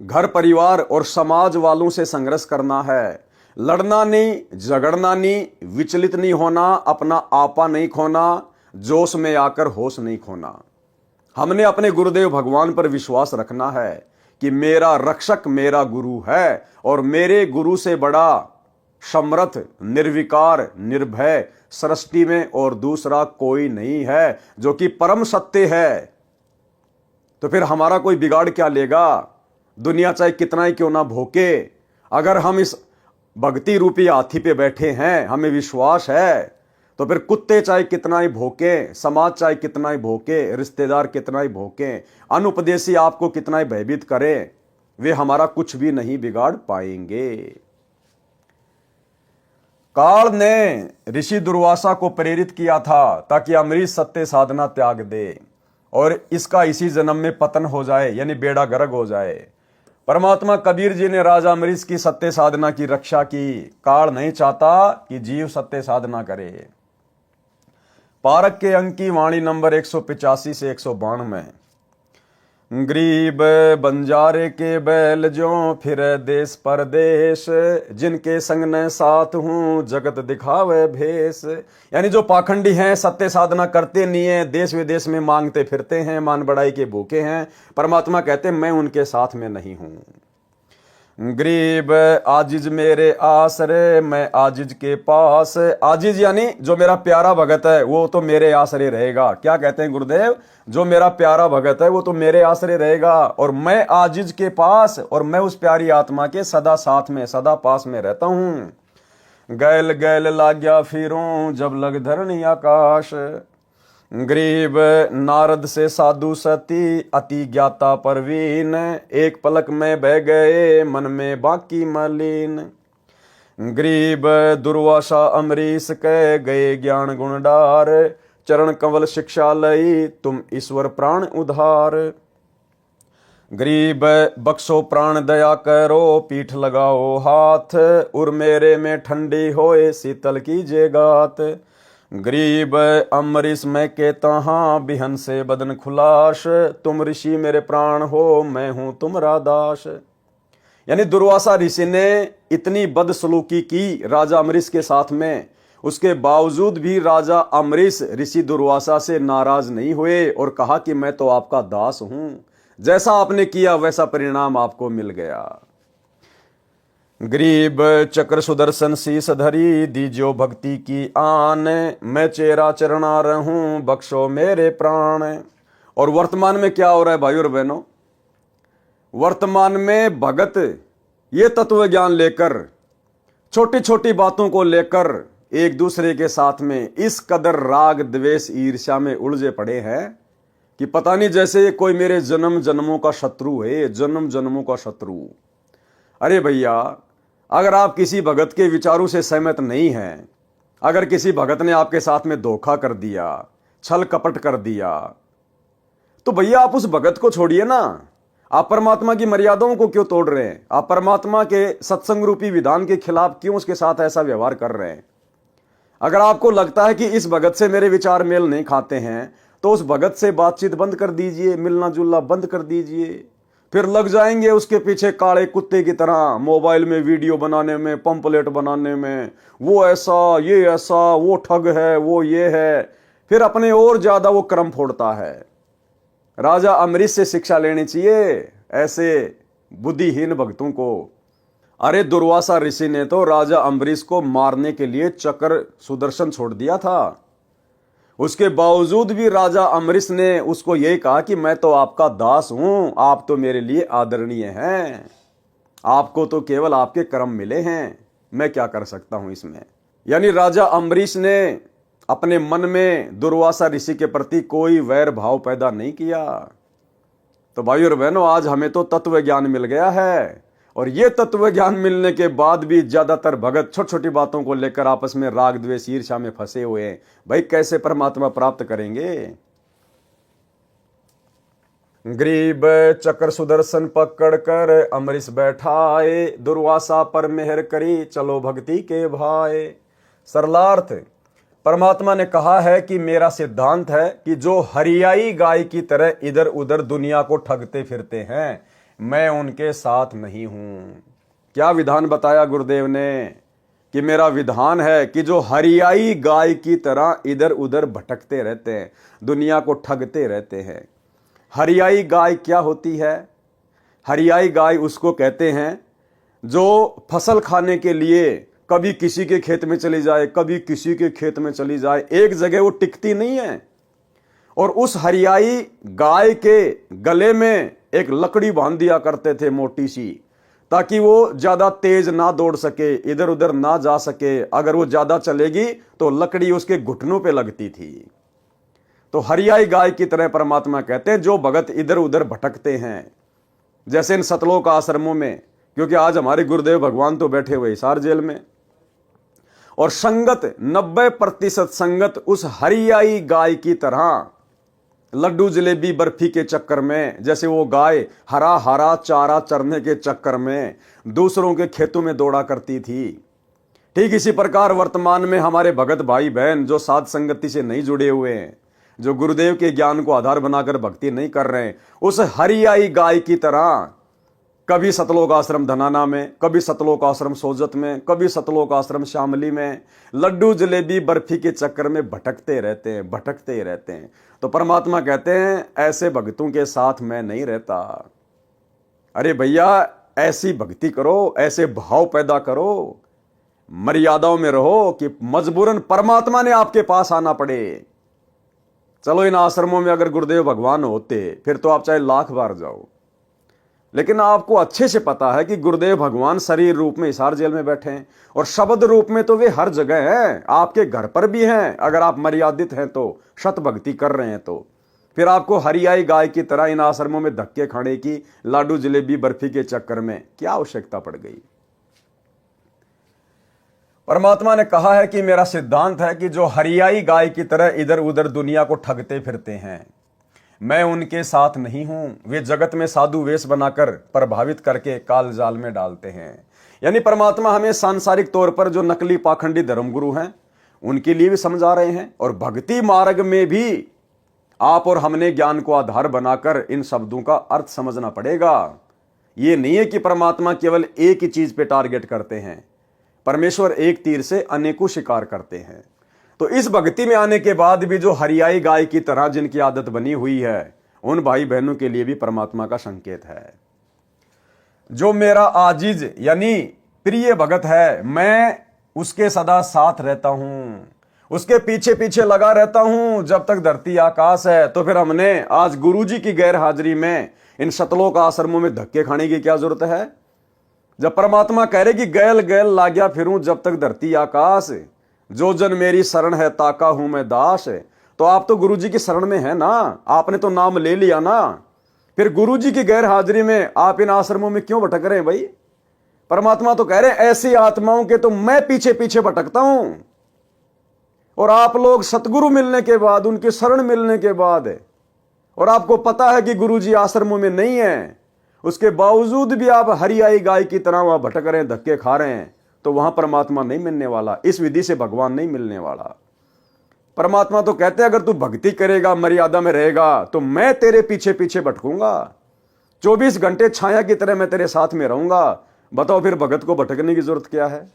घर परिवार और समाज वालों से संघर्ष करना है। लड़ना नहीं, झगड़ना नहीं, विचलित नहीं होना, अपना आपा नहीं खोना, जोश में आकर होश नहीं खोना। हमने अपने गुरुदेव भगवान पर विश्वास रखना है कि मेरा रक्षक मेरा गुरु है और मेरे गुरु से बड़ा समर्थ, निर्विकार, निर्भय सृष्टि में और दूसरा कोई नहीं है, जो कि परम सत्य है। तो फिर हमारा कोई बिगाड़ क्या लेगा? दुनिया चाहे कितना ही क्यों ना भोके, अगर हम इस भक्ति रूपी हाथी पे बैठे हैं, हमें विश्वास है, तो फिर कुत्ते चाहे कितना ही भौंके, समाज चाहे कितना ही भौंके, रिश्तेदार कितना ही भौंके, अनुपदेशी आपको कितना ही भयभीत करें, वे हमारा कुछ भी नहीं बिगाड़ पाएंगे। काल ने ऋषि दुर्वासा को प्रेरित किया था ताकि अमरीश सत्य साधना त्याग दे और इसका इसी जन्म में पतन हो जाए, यानी बेड़ा गर्क हो जाए। परमात्मा कबीर जी ने राजा अमरीश की सत्य साधना की रक्षा की। काल नहीं चाहता कि जीव सत्य साधना करे। पारक के अंक की वाणी नंबर 185 से 192 में गरीब बंजारे के बैल जो फिर देश परदेश, जिनके संग न साथ हूँ जगत दिखावे भेष। यानी जो पाखंडी हैं, सत्य साधना करते नहीं है, देश विदेश में मांगते फिरते हैं, मान बढ़ाई के भूखे हैं, परमात्मा कहते मैं उनके साथ में नहीं हूँ। गरीब आजिज मेरे आसरे, मैं आजिज के पास। आजिज यानी जो मेरा प्यारा भगत है वो तो मेरे आसरे रहेगा। क्या कहते हैं गुरुदेव? जो मेरा प्यारा भगत है वो तो मेरे आसरे रहेगा, और मैं आजिज के पास, और मैं उस प्यारी आत्मा के सदा साथ में, सदा पास में रहता हूं। गैल गैल लाग्या फिरूं जब लग धरनी आकाश। गरीब नारद से साधु सती, अति ज्ञाता परवीन, एक पलक में बह गए मन में बाकी मलिन। गरीब दुर्वासा अमरीश कह गए ज्ञान गुण डार, चरण कंवल शिक्षा लई तुम ईश्वर प्राण उधार। गरीब बख्शो प्राण दया करो, पीठ लगाओ हाथ, उर मेरे में ठंडी होए शीतल कीजिए गात। गरीब अमरीश मैं कहता हाँ बिहन से बदन खुलाश, तुम ऋषि मेरे प्राण हो मैं हूं तुम्हारा दास। यानी दुर्वासा ऋषि ने इतनी बदसलूकी की राजा अमरीश के साथ में, उसके बावजूद भी राजा अमरीश ऋषि दुर्वासा से नाराज नहीं हुए और कहा कि मैं तो आपका दास हूं, जैसा आपने किया वैसा परिणाम आपको मिल गया। गरीब चक्र सुदर्शन शीस धरी, दीजो भक्ति की आन, मैं चेरा चरणा रहूं बख्शो मेरे प्राण। और वर्तमान में क्या हो रहा है भाई और बहनों? वर्तमान में भगत ये तत्व ज्ञान लेकर, छोटी छोटी बातों को लेकर एक दूसरे के साथ में इस कदर राग द्वेष ईर्ष्या में उलझे पड़े हैं कि पता नहीं जैसे कोई मेरे जन्म जन्मों का शत्रु है, जन्म जन्मों का शत्रु। अरे भैया, अगर आप किसी भगत के विचारों से सहमत नहीं हैं, अगर किसी भगत ने आपके साथ में धोखा कर दिया, छल कपट कर दिया, तो भैया आप उस भगत को छोड़िए ना। आप परमात्मा की मर्यादाओं को क्यों तोड़ रहे हैं? आप परमात्मा के सत्संग रूपी विधान के खिलाफ क्यों उसके साथ ऐसा व्यवहार कर रहे हैं? अगर आपको लगता है कि इस भगत से मेरे विचार मेल नहीं खाते हैं, तो उस भगत से बातचीत बंद कर दीजिए, मिलना जुलना बंद कर दीजिए। फिर लग जाएंगे उसके पीछे काले कुत्ते की तरह मोबाइल में वीडियो बनाने में, पंपलेट बनाने में, वो ऐसा ये ऐसा, वो ठग है, वो ये है, फिर अपने और ज्यादा वो क्रम फोड़ता है। राजा अमरीश से शिक्षा लेनी चाहिए ऐसे बुद्धिहीन भक्तों को। अरे दुर्वासा ऋषि ने तो राजा अम्बरीश को मारने के लिए चक्र सुदर्शन छोड़ दिया था, उसके बावजूद भी राजा अम्बरीश ने उसको यही कहा कि मैं तो आपका दास हूं, आप तो मेरे लिए आदरणीय हैं, आपको तो केवल आपके कर्म मिले हैं, मैं क्या कर सकता हूं इसमें। यानी राजा अम्बरीश ने अपने मन में दुर्वासा ऋषि के प्रति कोई वैर भाव पैदा नहीं किया। तो भाई और बहनों, आज हमें तो तत्व ज्ञान मिल गया है, और ये तत्व ज्ञान मिलने के बाद भी ज्यादातर भगत छोटी छोटी बातों को लेकर आपस में राग द्वेष ईर्ष्या में फंसे हुए हैं। भाई कैसे परमात्मा प्राप्त करेंगे? गरीब चक्र सुदर्शन पकड़ कर अमरीश बैठाए, दुर्वासा पर मेहर करी चलो भक्ति के भाई। सरलार्थ, परमात्मा ने कहा है कि मेरा सिद्धांत है कि जो हरियाई गाय की तरह इधर उधर दुनिया को ठगते फिरते हैं, मैं उनके साथ नहीं हूं। क्या विधान बताया गुरुदेव ने? कि मेरा विधान है कि जो हरियाई गाय की तरह इधर उधर भटकते रहते हैं, दुनिया को ठगते रहते हैं। हरियाई गाय क्या होती है? हरियाई गाय उसको कहते हैं जो फसल खाने के लिए कभी किसी के खेत में चली जाए, कभी किसी के खेत में चली जाए, एक जगह वो टिकती नहीं है। और उस हरियाई गाय के गले में एक लकड़ी बांध दिया करते थे मोटी सी, ताकि वो ज्यादा तेज ना दौड़ सके, इधर उधर ना जा सके। अगर वो ज्यादा चलेगी तो लकड़ी उसके घुटनों पे लगती थी। तो हरियाई गाय की तरह परमात्मा कहते हैं जो भगत इधर उधर भटकते हैं, जैसे इन सतलोक आश्रमों में, क्योंकि आज हमारे गुरुदेव भगवान तो बैठे हुए हिसार जेल में, और संगत 90% संगत उस हरियाई गाय की तरह लड्डू जलेबी बर्फी के चक्कर में, जैसे वो गाय हरा हरा चारा चरने के चक्कर में दूसरों के खेतों में दौड़ा करती थी, ठीक इसी प्रकार वर्तमान में हमारे भगत भाई बहन जो साध संगति से नहीं जुड़े हुए हैं, जो गुरुदेव के ज्ञान को आधार बनाकर भक्ति नहीं कर रहे हैं, उस हरियाई गाय की तरह कभी सतलोक आश्रम धनाना में, कभी सतलोक आश्रम सोजत में, कभी सतलोक आश्रम शामली में लड्डू जलेबी बर्फी के चक्कर में भटकते ही रहते हैं। तो परमात्मा कहते हैं ऐसे भक्तों के साथ मैं नहीं रहता। अरे भैया, ऐसी भक्ति करो, ऐसे भाव पैदा करो, मर्यादाओं में रहो कि मजबूरन परमात्मा ने आपके पास आना पड़े। चलो इन आश्रमों में अगर गुरुदेव भगवान होते फिर तो आप चाहे लाख बार जाओ, लेकिन आपको अच्छे से पता है कि गुरुदेव भगवान शरीर रूप में हिसार जेल में बैठे हैं और शब्द रूप में तो वे हर जगह हैं, आपके घर पर भी हैं। अगर आप मर्यादित हैं तो, शत भक्ति कर रहे हैं तो फिर आपको हरियाई गाय की तरह इन आश्रमों में धक्के खाने की, लाडू जलेबी बर्फी के चक्कर में क्या आवश्यकता पड़ गई। परमात्मा ने कहा है कि मेरा सिद्धांत है कि जो हरियाई गाय की तरह इधर उधर दुनिया को ठगते फिरते हैं, मैं उनके साथ नहीं हूं। वे जगत में साधु वेश बनाकर प्रभावित करके काल जाल में डालते हैं। यानी परमात्मा हमें सांसारिक तौर पर जो नकली पाखंडी धर्मगुरु हैं उनके लिए भी समझा रहे हैं, और भक्ति मार्ग में भी आप और हमने ज्ञान को आधार बनाकर इन शब्दों का अर्थ समझना पड़ेगा। ये नहीं है कि परमात्मा केवल एक ही चीज पे टारगेट करते हैं, परमेश्वर एक तीर से अनेकों शिकार करते हैं। तो इस भक्ति में आने के बाद भी जो हरियाई गाय की तरह जिनकी आदत बनी हुई है, उन भाई बहनों के लिए भी परमात्मा का संकेत है। जो मेरा आजीज यानी प्रिय भगत है, मैं उसके सदा साथ रहता हूं, उसके पीछे पीछे लगा रहता हूं जब तक धरती आकाश है। तो फिर हमने आज गुरुजी की गैर हाजिरी में इन सतलोक आश्रमों में धक्के खाने की क्या जरूरत है, जब परमात्मा कह रहे कि गैल गैल लाग्या फिरूं जब तक धरती आकाश, जो जन मेरी शरण है ताका हूं मैं दास। तो आप तो गुरुजी की शरण में है ना, आपने तो नाम ले लिया ना, फिर गुरुजी की गैर हाजिरी में आप इन आश्रमों में क्यों भटक रहे हैं भाई। परमात्मा तो कह रहे हैं ऐसी आत्माओं के तो मैं पीछे पीछे भटकता हूं, और आप लोग सतगुरु मिलने के बाद, उनकी शरण मिलने के बाद, और आपको पता है कि गुरुजी आश्रमों में नहीं है, उसके बावजूद भी आप हरियाई गाय की तरह वहां भटक रहे हैं, धक्के खा रहे हैं, तो वहां परमात्मा नहीं मिलने वाला, इस विधि से भगवान नहीं मिलने वाला। परमात्मा तो कहते हैं अगर तू भक्ति करेगा, मर्यादा में रहेगा, तो मैं तेरे पीछे पीछे भटकूंगा, 24 घंटे छाया की तरह मैं तेरे साथ में रहूंगा। बताओ फिर भगत को भटकने की जरूरत क्या है।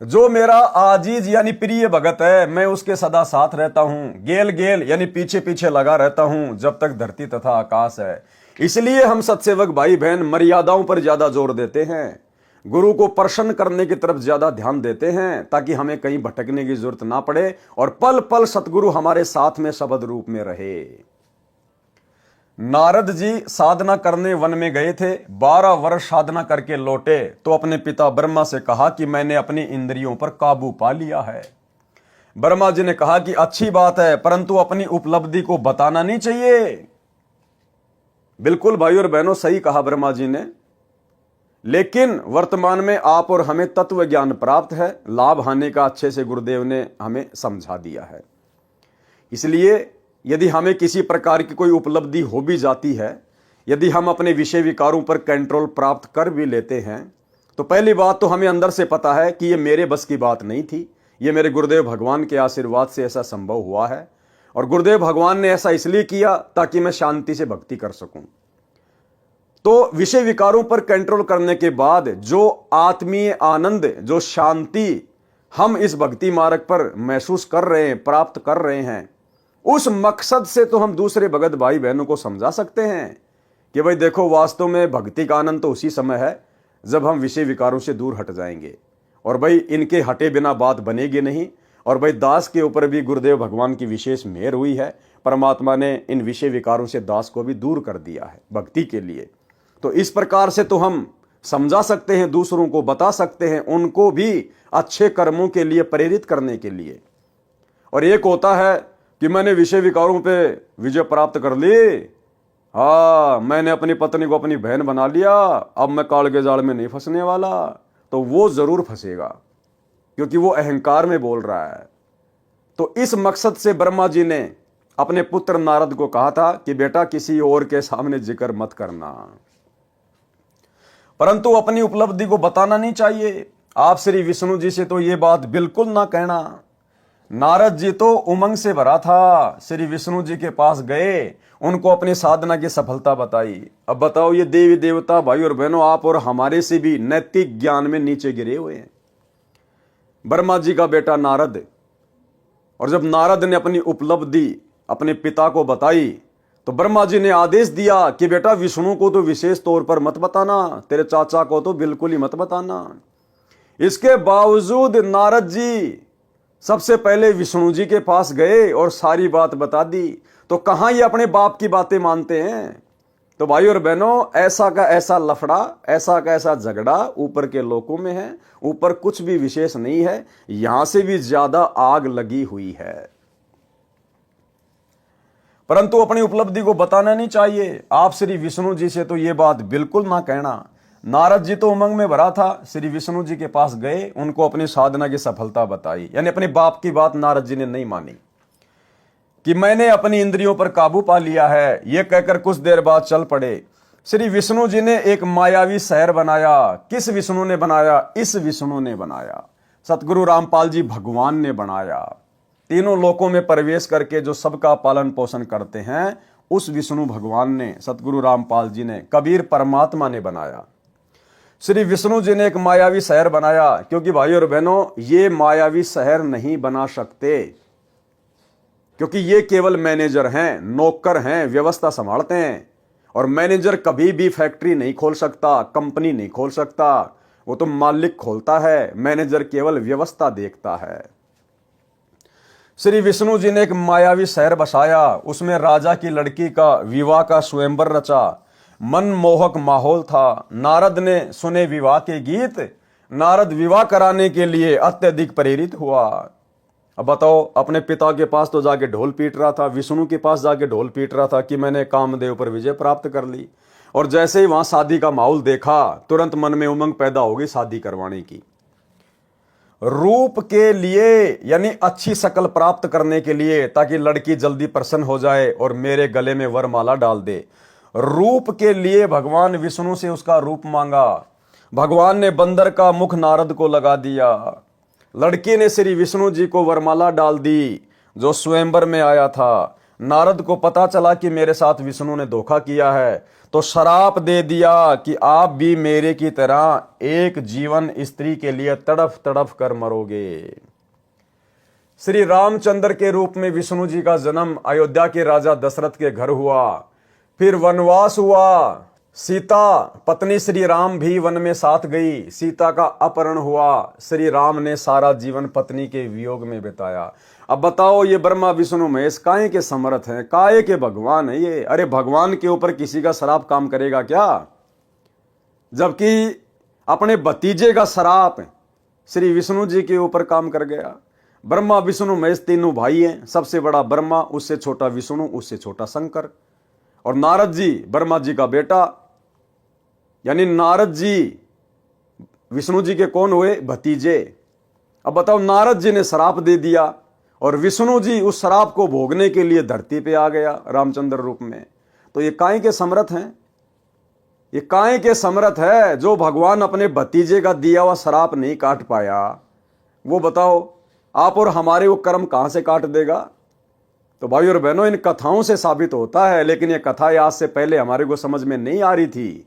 जो मेरा आजीज यानी प्रिय भगत है, मैं उसके सदा साथ रहता हूं, गेल गेल यानी पीछे पीछे लगा रहता हूं जब तक धरती तथा आकाश है। इसलिए हम सत्सेवक भाई बहन मर्यादाओं पर ज्यादा जोर देते हैं, गुरु को प्रसन्न करने की तरफ ज्यादा ध्यान देते हैं, ताकि हमें कहीं भटकने की जरूरत ना पड़े और पल पल सतगुरु हमारे साथ में शब्द रूप में रहे। नारद जी साधना करने वन में गए थे, 12 वर्ष साधना करके लौटे तो अपने पिता ब्रह्मा से कहा कि मैंने अपनी इंद्रियों पर काबू पा लिया है। ब्रह्मा जी ने कहा कि अच्छी बात है, परंतु अपनी उपलब्धि को बताना नहीं चाहिए। बिल्कुल भाई और बहनों, सही कहा ब्रह्मा जी ने, लेकिन वर्तमान में आप और हमें तत्व ज्ञान प्राप्त है, लाभ हानि का अच्छे से गुरुदेव ने हमें समझा दिया है। इसलिए यदि हमें किसी प्रकार की कोई उपलब्धि हो भी जाती है, यदि हम अपने विषय विकारों पर कंट्रोल प्राप्त कर भी लेते हैं, तो पहली बात तो हमें अंदर से पता है कि ये मेरे बस की बात नहीं थी, ये मेरे गुरुदेव भगवान के आशीर्वाद से ऐसा संभव हुआ है, और गुरुदेव भगवान ने ऐसा इसलिए किया ताकि मैं शांति से भक्ति कर सकूं। तो विषय विकारों पर कंट्रोल करने के बाद जो आत्मीय आनंद, जो शांति हम इस भक्ति मार्ग पर महसूस कर रहे हैं, प्राप्त कर रहे हैं, उस मकसद से तो हम दूसरे भगत भाई बहनों को समझा सकते हैं कि भाई देखो, वास्तव में भक्ति का आनंद तो उसी समय है जब हम विषय विकारों से दूर हट जाएंगे, और भाई इनके हटे बिना बात बनेगी नहीं। और भाई दास के ऊपर भी गुरुदेव भगवान की विशेष मेहर हुई है, परमात्मा ने इन विषय विकारों से दास को भी दूर कर दिया है भक्ति के लिए। तो इस प्रकार से तो हम समझा सकते हैं, दूसरों को बता सकते हैं, उनको भी अच्छे कर्मों के लिए प्रेरित करने के लिए। और एक होता है कि मैंने विषय विकारों पे विजय प्राप्त कर ली, हाँ मैंने अपनी पत्नी को अपनी बहन बना लिया, अब मैं काल के जाल में नहीं फंसने वाला, तो वो जरूर फंसेगा, क्योंकि वो अहंकार में बोल रहा है। तो इस मकसद से ब्रह्मा जी ने अपने पुत्र नारद को कहा था कि बेटा किसी और के सामने जिक्र मत करना, परंतु अपनी उपलब्धि को बताना नहीं चाहिए। आप श्री विष्णु जी से तो ये बात बिल्कुल ना कहना। नारद जी तो उमंग से भरा था, श्री विष्णु जी के पास गए, उनको अपनी साधना की सफलता बताई। अब बताओ, ये देवी देवता भाई और बहनों, आप और हमारे से भी नैतिक ज्ञान में नीचे गिरे हुए हैं। ब्रह्मा जी का बेटा नारद, और जब नारद ने अपनी उपलब्धि अपने पिता को बताई तो ब्रह्मा जी ने आदेश दिया कि बेटा विष्णु को तो विशेष तौर पर मत बताना, तेरे चाचा को तो बिल्कुल ही मत बताना। इसके बावजूद नारद जी सबसे पहले विष्णु जी के पास गए और सारी बात बता दी। तो कहां ये अपने बाप की बातें मानते हैं। तो भाई और बहनों, ऐसा का ऐसा लफड़ा, ऐसा का ऐसा झगड़ा ऊपर के लोगों में है। ऊपर कुछ भी विशेष नहीं है, यहां से भी ज्यादा आग लगी हुई है। परंतु अपनी उपलब्धि को बताना नहीं चाहिए। आप श्री विष्णु जी से तो ये बात बिल्कुल ना कहना। नारद जी तो उमंग में भरा था, श्री विष्णु जी के पास गए, उनको अपनी साधना की सफलता बताई। यानी अपने बाप की बात नारद जी ने नहीं मानी कि मैंने अपनी इंद्रियों पर काबू पा लिया है। यह कहकर कुछ देर बाद चल पड़े। श्री विष्णु जी ने एक मायावी शहर बनाया। किस विष्णु ने बनाया? इस विष्णु ने बनाया, सतगुरु रामपाल जी भगवान ने बनाया। तीनों लोकों में प्रवेश करके जो सबका पालन पोषण करते हैं, उस विष्णु भगवान ने, सतगुरु रामपाल जी ने, कबीर परमात्मा ने बनाया। श्री विष्णु जी ने एक मायावी शहर बनाया, क्योंकि भाई और बहनों, ये मायावी शहर नहीं बना सकते, क्योंकि ये केवल मैनेजर हैं, नौकर हैं, व्यवस्था संभालते हैं। और मैनेजर कभी भी फैक्ट्री नहीं खोल सकता, कंपनी नहीं खोल सकता, वो तो मालिक खोलता है, मैनेजर केवल व्यवस्था देखता है। श्री विष्णु जी ने एक मायावी शहर बसाया, उसमें राजा की लड़की का विवाह का स्वयंवर रचा। मनमोहक माहौल था। नारद ने सुने विवाह के गीत। नारद विवाह कराने के लिए अत्यधिक प्रेरित हुआ। अब बताओ, अपने पिता के पास तो जाके ढोल पीट रहा था, विष्णु के पास जाके ढोल पीट रहा था कि मैंने कामदेव पर विजय प्राप्त कर ली। और जैसे ही वहां शादी का माहौल देखा, तुरंत मन में उमंग पैदा हो गई शादी करवाने की। रूप के लिए, यानी अच्छी शक्ल प्राप्त करने के लिए, ताकि लड़की जल्दी प्रसन्न हो जाए और मेरे गले में वरमाला डाल दे। रूप के लिए भगवान विष्णु से उसका रूप मांगा। भगवान ने बंदर का मुख नारद को लगा दिया। लड़की ने श्री विष्णु जी को वरमाला डाल दी, जो स्वयंवर में आया था। नारद को पता चला कि मेरे साथ विष्णु ने धोखा किया है, तो श्राप दे दिया कि आप भी मेरे की तरह एक जीवन स्त्री के लिए तड़फ तड़फ कर मरोगे। श्री रामचंद्र के रूप में विष्णु जी का जन्म अयोध्या के राजा दशरथ के घर हुआ। फिर वनवास हुआ। सीता पत्नी श्री राम भी वन में साथ गई। सीता का अपहरण हुआ। श्री राम ने सारा जीवन पत्नी के वियोग में बिताया। अब बताओ, ये ब्रह्मा विष्णु महेश काहे के समर्थ हैं, काहे के भगवान है ये। अरे भगवान के ऊपर किसी का श्राप काम करेगा क्या? जबकि अपने भतीजे का श्राप श्री विष्णु जी के ऊपर काम कर गया। ब्रह्मा विष्णु महेश तीनों भाई हैं। सबसे बड़ा ब्रह्मा, उससे छोटा विष्णु, उससे छोटा शंकर। और नारद जी ब्रह्मा जी का बेटा, यानी नारद जी विष्णु जी के कौन हुए? भतीजे। अब बताओ, नारद जी ने श्राप दे दिया और विष्णु जी उस श्राप को भोगने के लिए धरती पे आ गया रामचंद्र रूप में। तो ये काहे के समर्थ हैं? ये काहे के समर्थ है? जो भगवान अपने भतीजे का दिया हुआ श्राप नहीं काट पाया, वो बताओ आप और हमारे वो कर्म कहां से काट देगा? तो भाई और बहनों, इन कथाओं से साबित होता है, लेकिन ये कथा आज से पहले हमारे को समझ में नहीं आ रही थी,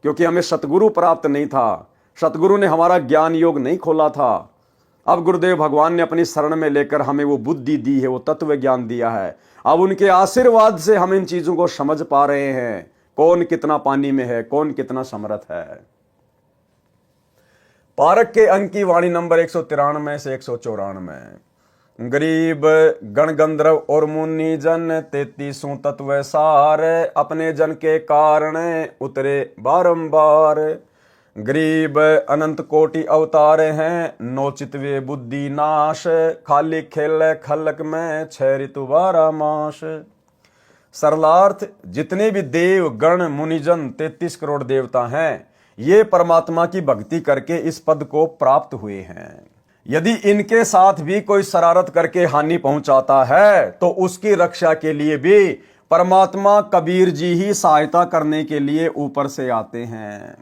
क्योंकि हमें सतगुरु प्राप्त नहीं था। सतगुरु ने हमारा ज्ञान योग नहीं खोला था। अब गुरुदेव भगवान ने अपनी शरण में लेकर हमें वो बुद्धि दी है, वो तत्व ज्ञान दिया है। अब उनके आशीर्वाद से हम इन चीजों को समझ पा रहे हैं, कौन कितना पानी में है, कौन कितना समर्थ है। पारक के अंक की वाणी नंबर 193 से 194। गरीब गण गंधर्व और मुनि जन 33 तत्व सार, अपने जन के कारण उतरे बारंबार। गरीब अनंत कोटि अवतार हैं, नोचित वे बुद्धि नाश, खाली खेल खलक में 6 ऋतु 12 मास। सरलार्थ, जितने भी देव गण मुनिजन 33 करोड़ देवता हैं, ये परमात्मा की भक्ति करके इस पद को प्राप्त हुए हैं। यदि इनके साथ भी कोई शरारत करके हानि पहुंचाता है, तो उसकी रक्षा के लिए भी परमात्मा कबीर जी ही सहायता करने के लिए ऊपर से आते हैं।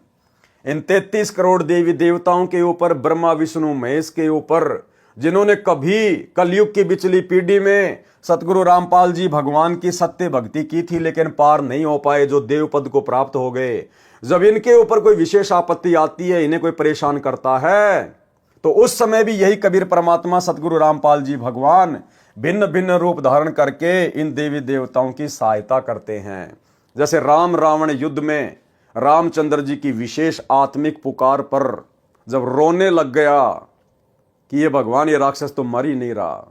इन 33 करोड़ देवी देवताओं के ऊपर, ब्रह्मा विष्णु महेश के ऊपर जिन्होंने कभी कलयुग की बिचली पीढ़ी में सतगुरु रामपाल जी भगवान की सत्य भक्ति की थी लेकिन पार नहीं हो पाए, जो देव पद को प्राप्त हो गए, जब इनके ऊपर कोई विशेष आपत्ति आती है, इन्हें कोई परेशान करता है, तो उस समय भी यही कबीर परमात्मा सतगुरु रामपाल जी भगवान भिन्न भिन्न रूप धारण करके इन देवी देवताओं की सहायता करते हैं। जैसे राम रावण युद्ध में रामचंद्र जी की विशेष आत्मिक पुकार पर जब रोने लग गया कि ये भगवान, ये राक्षस तो मर ही नहीं रहा,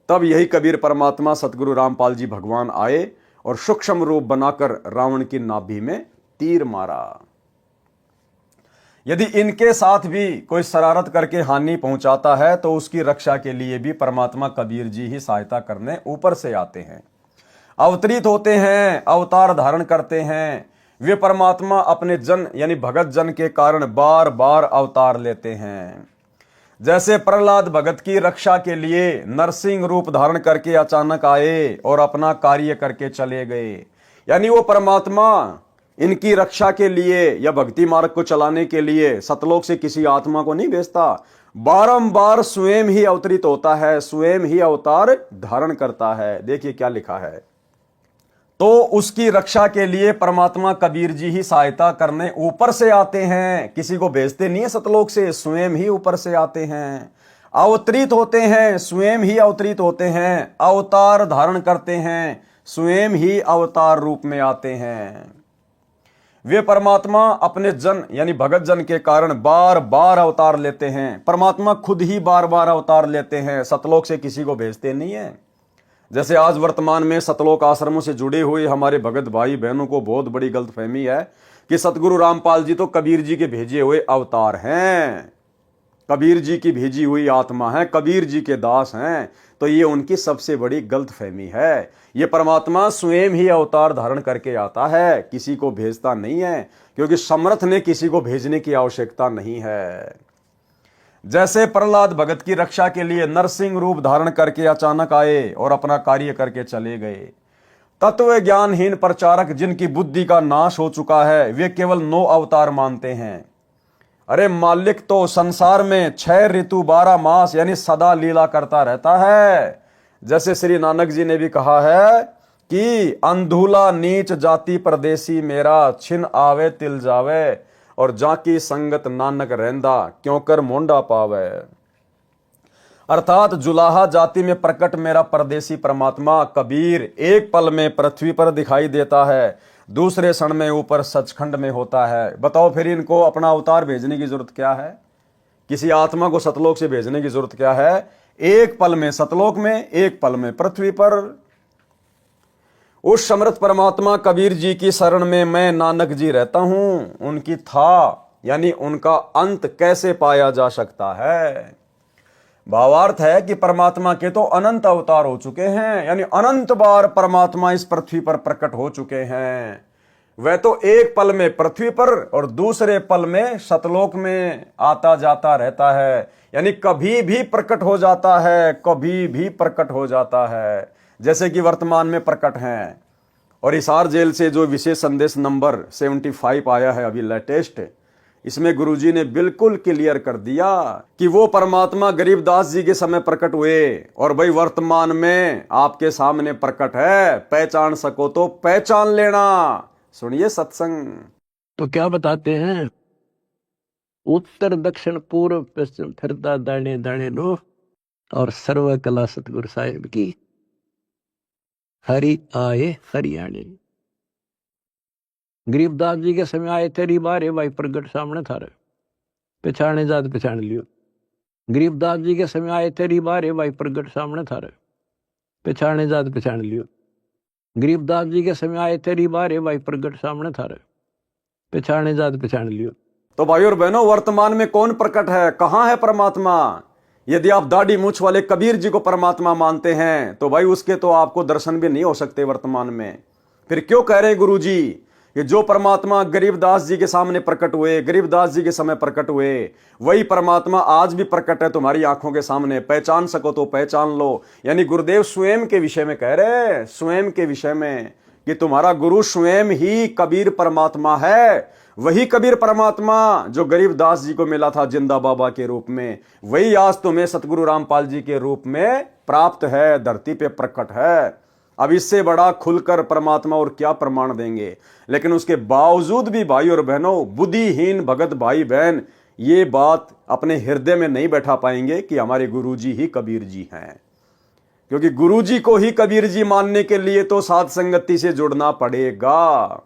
तब यही कबीर परमात्मा सतगुरु रामपाल जी भगवान आए और सूक्ष्म रूप बनाकर रावण की नाभि में तीर मारा। यदि इनके साथ भी कोई शरारत करके हानि पहुंचाता है तो उसकी रक्षा के लिए भी परमात्मा कबीर जी ही सहायता करने ऊपर से आते हैं, अवतरित होते हैं, अवतार धारण करते हैं। वे परमात्मा अपने जन यानी भगत जन के कारण बार बार अवतार लेते हैं। जैसे प्रहलाद भगत की रक्षा के लिए नरसिंह रूप धारण करके अचानक आए और अपना कार्य करके चले गए, यानी वो परमात्मा इनकी रक्षा के लिए या भक्ति मार्ग को चलाने के लिए सतलोक से किसी आत्मा को नहीं भेजता, बारंबार स्वयं ही अवतरित होता है, स्वयं ही अवतार धारण करता है। देखिए क्या लिखा है, तो उसकी रक्षा के लिए परमात्मा कबीर जी ही सहायता करने ऊपर से आते हैं, किसी को भेजते नहीं है सतलोक से, स्वयं ही ऊपर से आते हैं, अवतरित होते हैं, स्वयं ही अवतरित होते हैं, अवतार धारण करते हैं, स्वयं ही अवतार रूप में आते हैं। वे परमात्मा अपने जन यानी भगत जन के कारण बार बार अवतार लेते हैं। परमात्मा खुद ही बार बार अवतार लेते हैं, सतलोक से किसी को भेजते नहीं है। जैसे आज वर्तमान में सतलोक आश्रमों से जुड़े हुए हमारे भगत भाई बहनों को बहुत बड़ी गलतफहमी है कि सतगुरु रामपाल जी तो कबीर जी के भेजे हुए अवतार हैं, कबीर जी की भेजी हुई आत्मा है, कबीर जी के दास हैं। तो ये उनकी सबसे बड़ी गलतफहमी है। ये परमात्मा स्वयं ही अवतार धारण करके आता है, किसी को भेजता नहीं है, क्योंकि समर्थ ने किसी को भेजने की आवश्यकता नहीं है। जैसे प्रहलाद भगत की रक्षा के लिए नरसिंह रूप धारण करके अचानक आए और अपना कार्य करके चले गए। तत्व ज्ञानहीन प्रचारक जिनकी बुद्धि का नाश हो चुका है, वे केवल 9 अवतार मानते हैं। अरे मालिक तो संसार में 6 ऋतु 12 मास यानी सदा लीला करता रहता है। जैसे श्री नानक जी ने भी कहा है कि अंधुला नीच जाति परदेसी मेरा, छिन आवे तिल जावे और जाकी संगत नानक रहंदा क्यों कर मोंडा पावे। अर्थात जुलाहा जाति में प्रकट मेरा परदेसी परमात्मा कबीर एक पल में पृथ्वी पर दिखाई देता है, दूसरे क्षण में ऊपर सचखंड में होता है। बताओ फिर इनको अपना अवतार भेजने की जरूरत क्या है? किसी आत्मा को सतलोक से भेजने की जरूरत क्या है? एक पल में सतलोक में, एक पल में पृथ्वी पर। उस समर्थ परमात्मा कबीर जी की शरण में मैं नानक जी रहता हूं। उनकी था यानी उनका अंत कैसे पाया जा सकता है? भावार्थ है कि परमात्मा के तो अनंत अवतार हो चुके हैं, यानी अनंत बार परमात्मा इस पृथ्वी पर प्रकट हो चुके हैं। वह तो एक पल में पृथ्वी पर और दूसरे पल में सतलोक में आता जाता रहता है, यानी कभी भी प्रकट हो जाता है, कभी भी प्रकट हो जाता है, जैसे कि वर्तमान में प्रकट हैं। और हिसार जेल से जो विशेष संदेश नंबर 75 आया है अभी लेटेस्ट, इसमें गुरुजी ने बिल्कुल क्लियर कर दिया कि वो परमात्मा गरीबदास जी के समय प्रकट हुए और भाई वर्तमान में आपके सामने प्रकट है। पहचान सको तो पहचान लेना। सुनिए सत्संग। तो क्या बताते हैं, उत्तर दक्षिण पूर्व पश्चिम फिरता दाने दाने लो, और सर्व कला सतगुरु साहिब की हरि आए हरियाणे। गरीबदास जी के समय आए तेरी बारे भाई प्रगट सामने थारे, पहचाने जात पहचान लियो। गरीबदास जी के समय आए तेरी बारे भाई प्रगट सामने थारे, पहचाने जात पहचान लियो। गरीबदास जी के समय आए तेरी बारे भाई प्रगट सामने थारे, पहचाने जात पहचान लियो। तो भाई और बहनों, वर्तमान में कौन प्रकट है? कहां है परमात्मा? यदि आप दाढ़ी मूछ वाले कबीर जी को परमात्मा मानते हैं तो भाई उसके तो आपको दर्शन भी नहीं हो सकते वर्तमान में। फिर क्यों कह रहे हैं गुरु जी कि जो परमात्मा गरीबदास जी के सामने प्रकट हुए, गरीबदास जी के समय प्रकट हुए, वही परमात्मा आज भी प्रकट है तुम्हारी आंखों के सामने। पहचान सको तो पहचान लो। यानी गुरुदेव स्वयं के विषय में कह रहे हैं, स्वयं के विषय में, कि तुम्हारा गुरु स्वयं ही कबीर परमात्मा है। वही कबीर परमात्मा जो गरीबदास जी को मिला था जिंदा बाबा के रूप में, वही आज तुम्हें सतगुरु रामपाल जी के रूप में प्राप्त है, धरती पे प्रकट है। अब इससे बड़ा खुलकर परमात्मा और क्या प्रमाण देंगे। लेकिन उसके बावजूद भी भाई और बहनों, बुद्धिहीन भगत भाई बहन ये बात अपने हृदय में नहीं बैठा पाएंगे कि हमारे गुरुजी ही कबीर जी हैं। क्योंकि गुरुजी को ही कबीर जी मानने के लिए तो साध संगति से जुड़ना पड़ेगा।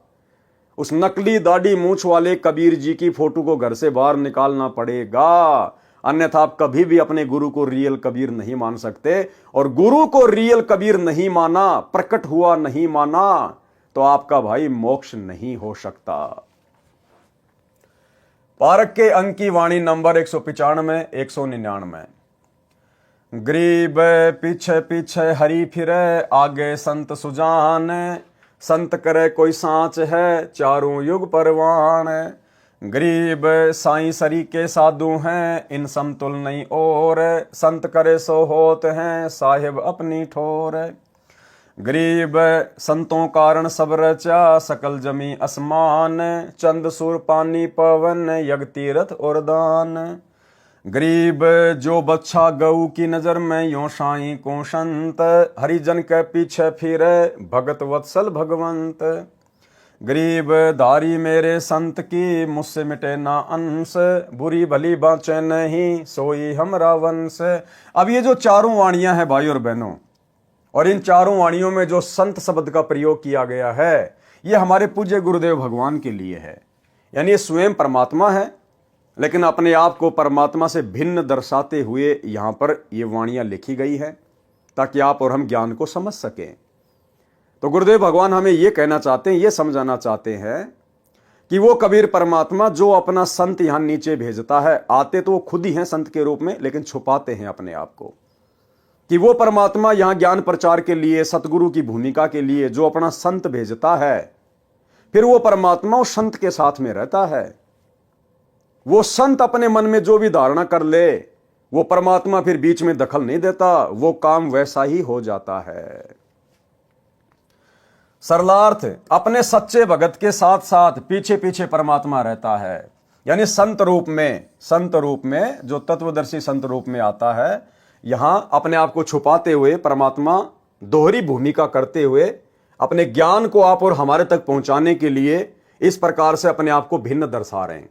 उस नकली दाढ़ी मूंछ वाले कबीर जी की फोटो को घर से बाहर निकालना पड़ेगा, अन्यथा आप कभी भी अपने गुरु को रियल कबीर नहीं मान सकते। और गुरु को रियल कबीर नहीं माना, प्रकट हुआ नहीं माना, तो आपका भाई मोक्ष नहीं हो सकता। पारक के अंक की वाणी नंबर 195 199। गरीब पीछे पीछे हरि फिरे, आगे संत सुजान, संत करे कोई सांच है, चारों युग परवान। गरीब साईं सरी के साधु हैं, इन समतुल नहीं और, संत करे सो होत हैं, साहिब अपनी ठोर। गरीब संतों कारण सब रचा, सकल जमी आसमान, चंद सुर पानी पवन, यज्ञ तीर्थ और दान। गरीब जो बच्चा गऊ की नजर में, यो साईं को संत, हरिजन के पीछे फिरे, भगत वत्सल भगवंत। गरीब धारी मेरे संत की, मुझसे मिटे ना अंश, बुरी भली बाँचे नहीं, सोई हमरा वंश। अब ये जो चारों वाणियां हैं भाई और बहनों, और इन चारों वाणियों में जो संत शब्द का प्रयोग किया गया है, ये हमारे पूज्य गुरुदेव भगवान के लिए है। यानी ये स्वयं परमात्मा है, लेकिन अपने आप को परमात्मा से भिन्न दर्शाते हुए यहां पर ये वाणियां लिखी गई है, ताकि आप और हम ज्ञान को समझ सकें। तो गुरुदेव भगवान हमें ये कहना चाहते हैं, ये समझाना चाहते हैं कि वो कबीर परमात्मा जो अपना संत यहां नीचे भेजता है, आते तो वो खुद ही हैं संत के रूप में, लेकिन छुपाते हैं अपने आप को, कि वो परमात्मा यहां ज्ञान प्रचार के लिए, सतगुरु की भूमिका के लिए जो अपना संत भेजता है, फिर वो परमात्मा उस संत के साथ में रहता है। वो संत अपने मन में जो भी धारणा कर ले, वो परमात्मा फिर बीच में दखल नहीं देता, वो काम वैसा ही हो जाता है। सरलार्थ, अपने सच्चे भगत के साथ साथ पीछे पीछे परमात्मा रहता है। यानी संत रूप में जो तत्वदर्शी संत रूप में आता है, यहां अपने आप को छुपाते हुए परमात्मा दोहरी भूमिका करते हुए अपने ज्ञान को आप और हमारे तक पहुंचाने के लिए इस प्रकार से अपने आप को भिन्न दर्शा रहे हैं।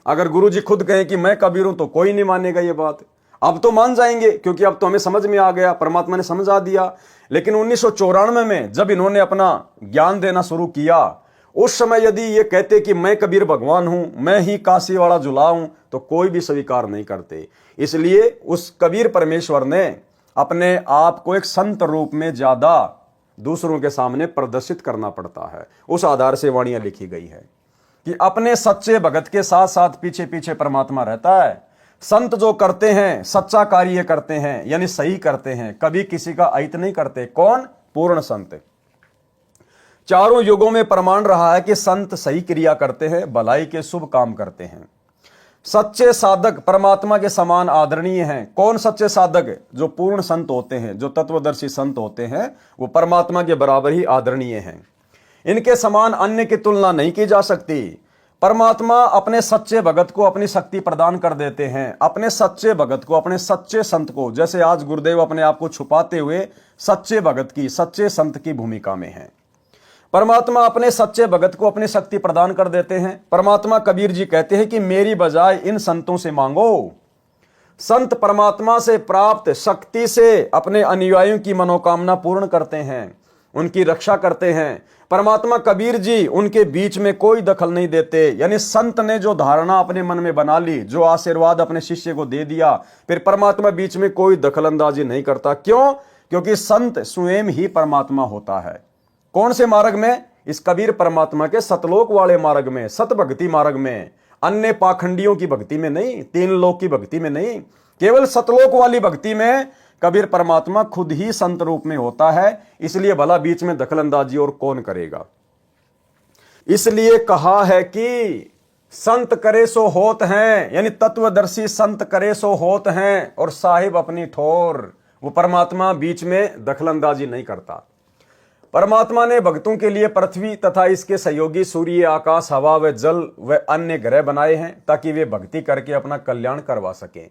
अगर गुरुजी खुद कहें कि मैं कबीर हूं, तो कोई नहीं मानेगा ये बात। अब तो मान जाएंगे, क्योंकि अब तो हमें समझ में आ गया, परमात्मा ने समझा दिया। लेकिन 1994 में जब इन्होंने अपना ज्ञान देना शुरू किया, उस समय यदि ये कहते कि मैं कबीर भगवान हूं, मैं ही काशी वाला जुला हूं, तो कोई भी स्वीकार नहीं करते। इसलिए उस कबीर परमेश्वर ने अपने आप को एक संत रूप में ज्यादा दूसरों के सामने प्रदर्शित करना पड़ता है। उस आधार से वाणियां लिखी गई है कि अपने सच्चे भगत के साथ साथ पीछे पीछे परमात्मा रहता है। संत जो करते हैं, सच्चा कार्य करते हैं, यानी सही करते हैं, कभी किसी का अहित नहीं करते। कौन? पूर्ण संत। चारों युगों में प्रमाण रहा है कि संत सही क्रिया करते हैं, भलाई के शुभ काम करते हैं। सच्चे साधक परमात्मा के समान आदरणीय हैं। कौन सच्चे साधक? जो पूर्ण संत होते हैं, जो तत्वदर्शी संत होते हैं, वो परमात्मा के बराबर ही आदरणीय हैं। इनके समान अन्य की तुलना नहीं की जा सकती। परमात्मा अपने सच्चे भगत को अपनी शक्ति प्रदान कर देते हैं, अपने सच्चे भगत को, अपने सच्चे संत को। जैसे आज गुरुदेव अपने आप को छुपाते हुए सच्चे भगत की, सच्चे संत की भूमिका में हैं। परमात्मा अपने सच्चे भगत को अपनी शक्ति प्रदान कर देते हैं। परमात्मा कबीर जी कहते हैं कि मेरी बजाय इन संतों से मांगो। संत परमात्मा से प्राप्त शक्ति से अपने अनुयायियों की मनोकामना पूर्ण करते हैं, उनकी रक्षा करते हैं। परमात्मा कबीर जी उनके बीच में कोई दखल नहीं देते। यानी संत ने जो धारणा अपने मन में बना ली, जो आशीर्वाद अपने शिष्य को दे दिया, फिर परमात्मा बीच में कोई दखल अंदाजी नहीं करता। क्यों? क्योंकि संत स्वयं ही परमात्मा होता है। कौन से मार्ग में? इस कबीर परमात्मा के सतलोक वाले मार्ग में, सत भक्ति मार्ग में, अन्य पाखंडियों की भक्ति में नहीं, तीन लोक की भक्ति में नहीं, केवल सतलोक वाली भक्ति में कबीर परमात्मा खुद ही संत रूप में होता है। इसलिए भला बीच में दखलंदाजी और कौन करेगा। इसलिए कहा है कि संत करे सो होत हैं, यानी तत्वदर्शी संत करे सो होत हैं, और साहिब अपनी ठोर। वो परमात्मा बीच में दखलंदाजी नहीं करता। परमात्मा ने भक्तों के लिए पृथ्वी तथा इसके सहयोगी सूर्य, आकाश, हवा व जल व अन्य ग्रह बनाए हैं ताकि वे भक्ति करके अपना कल्याण करवा सकें।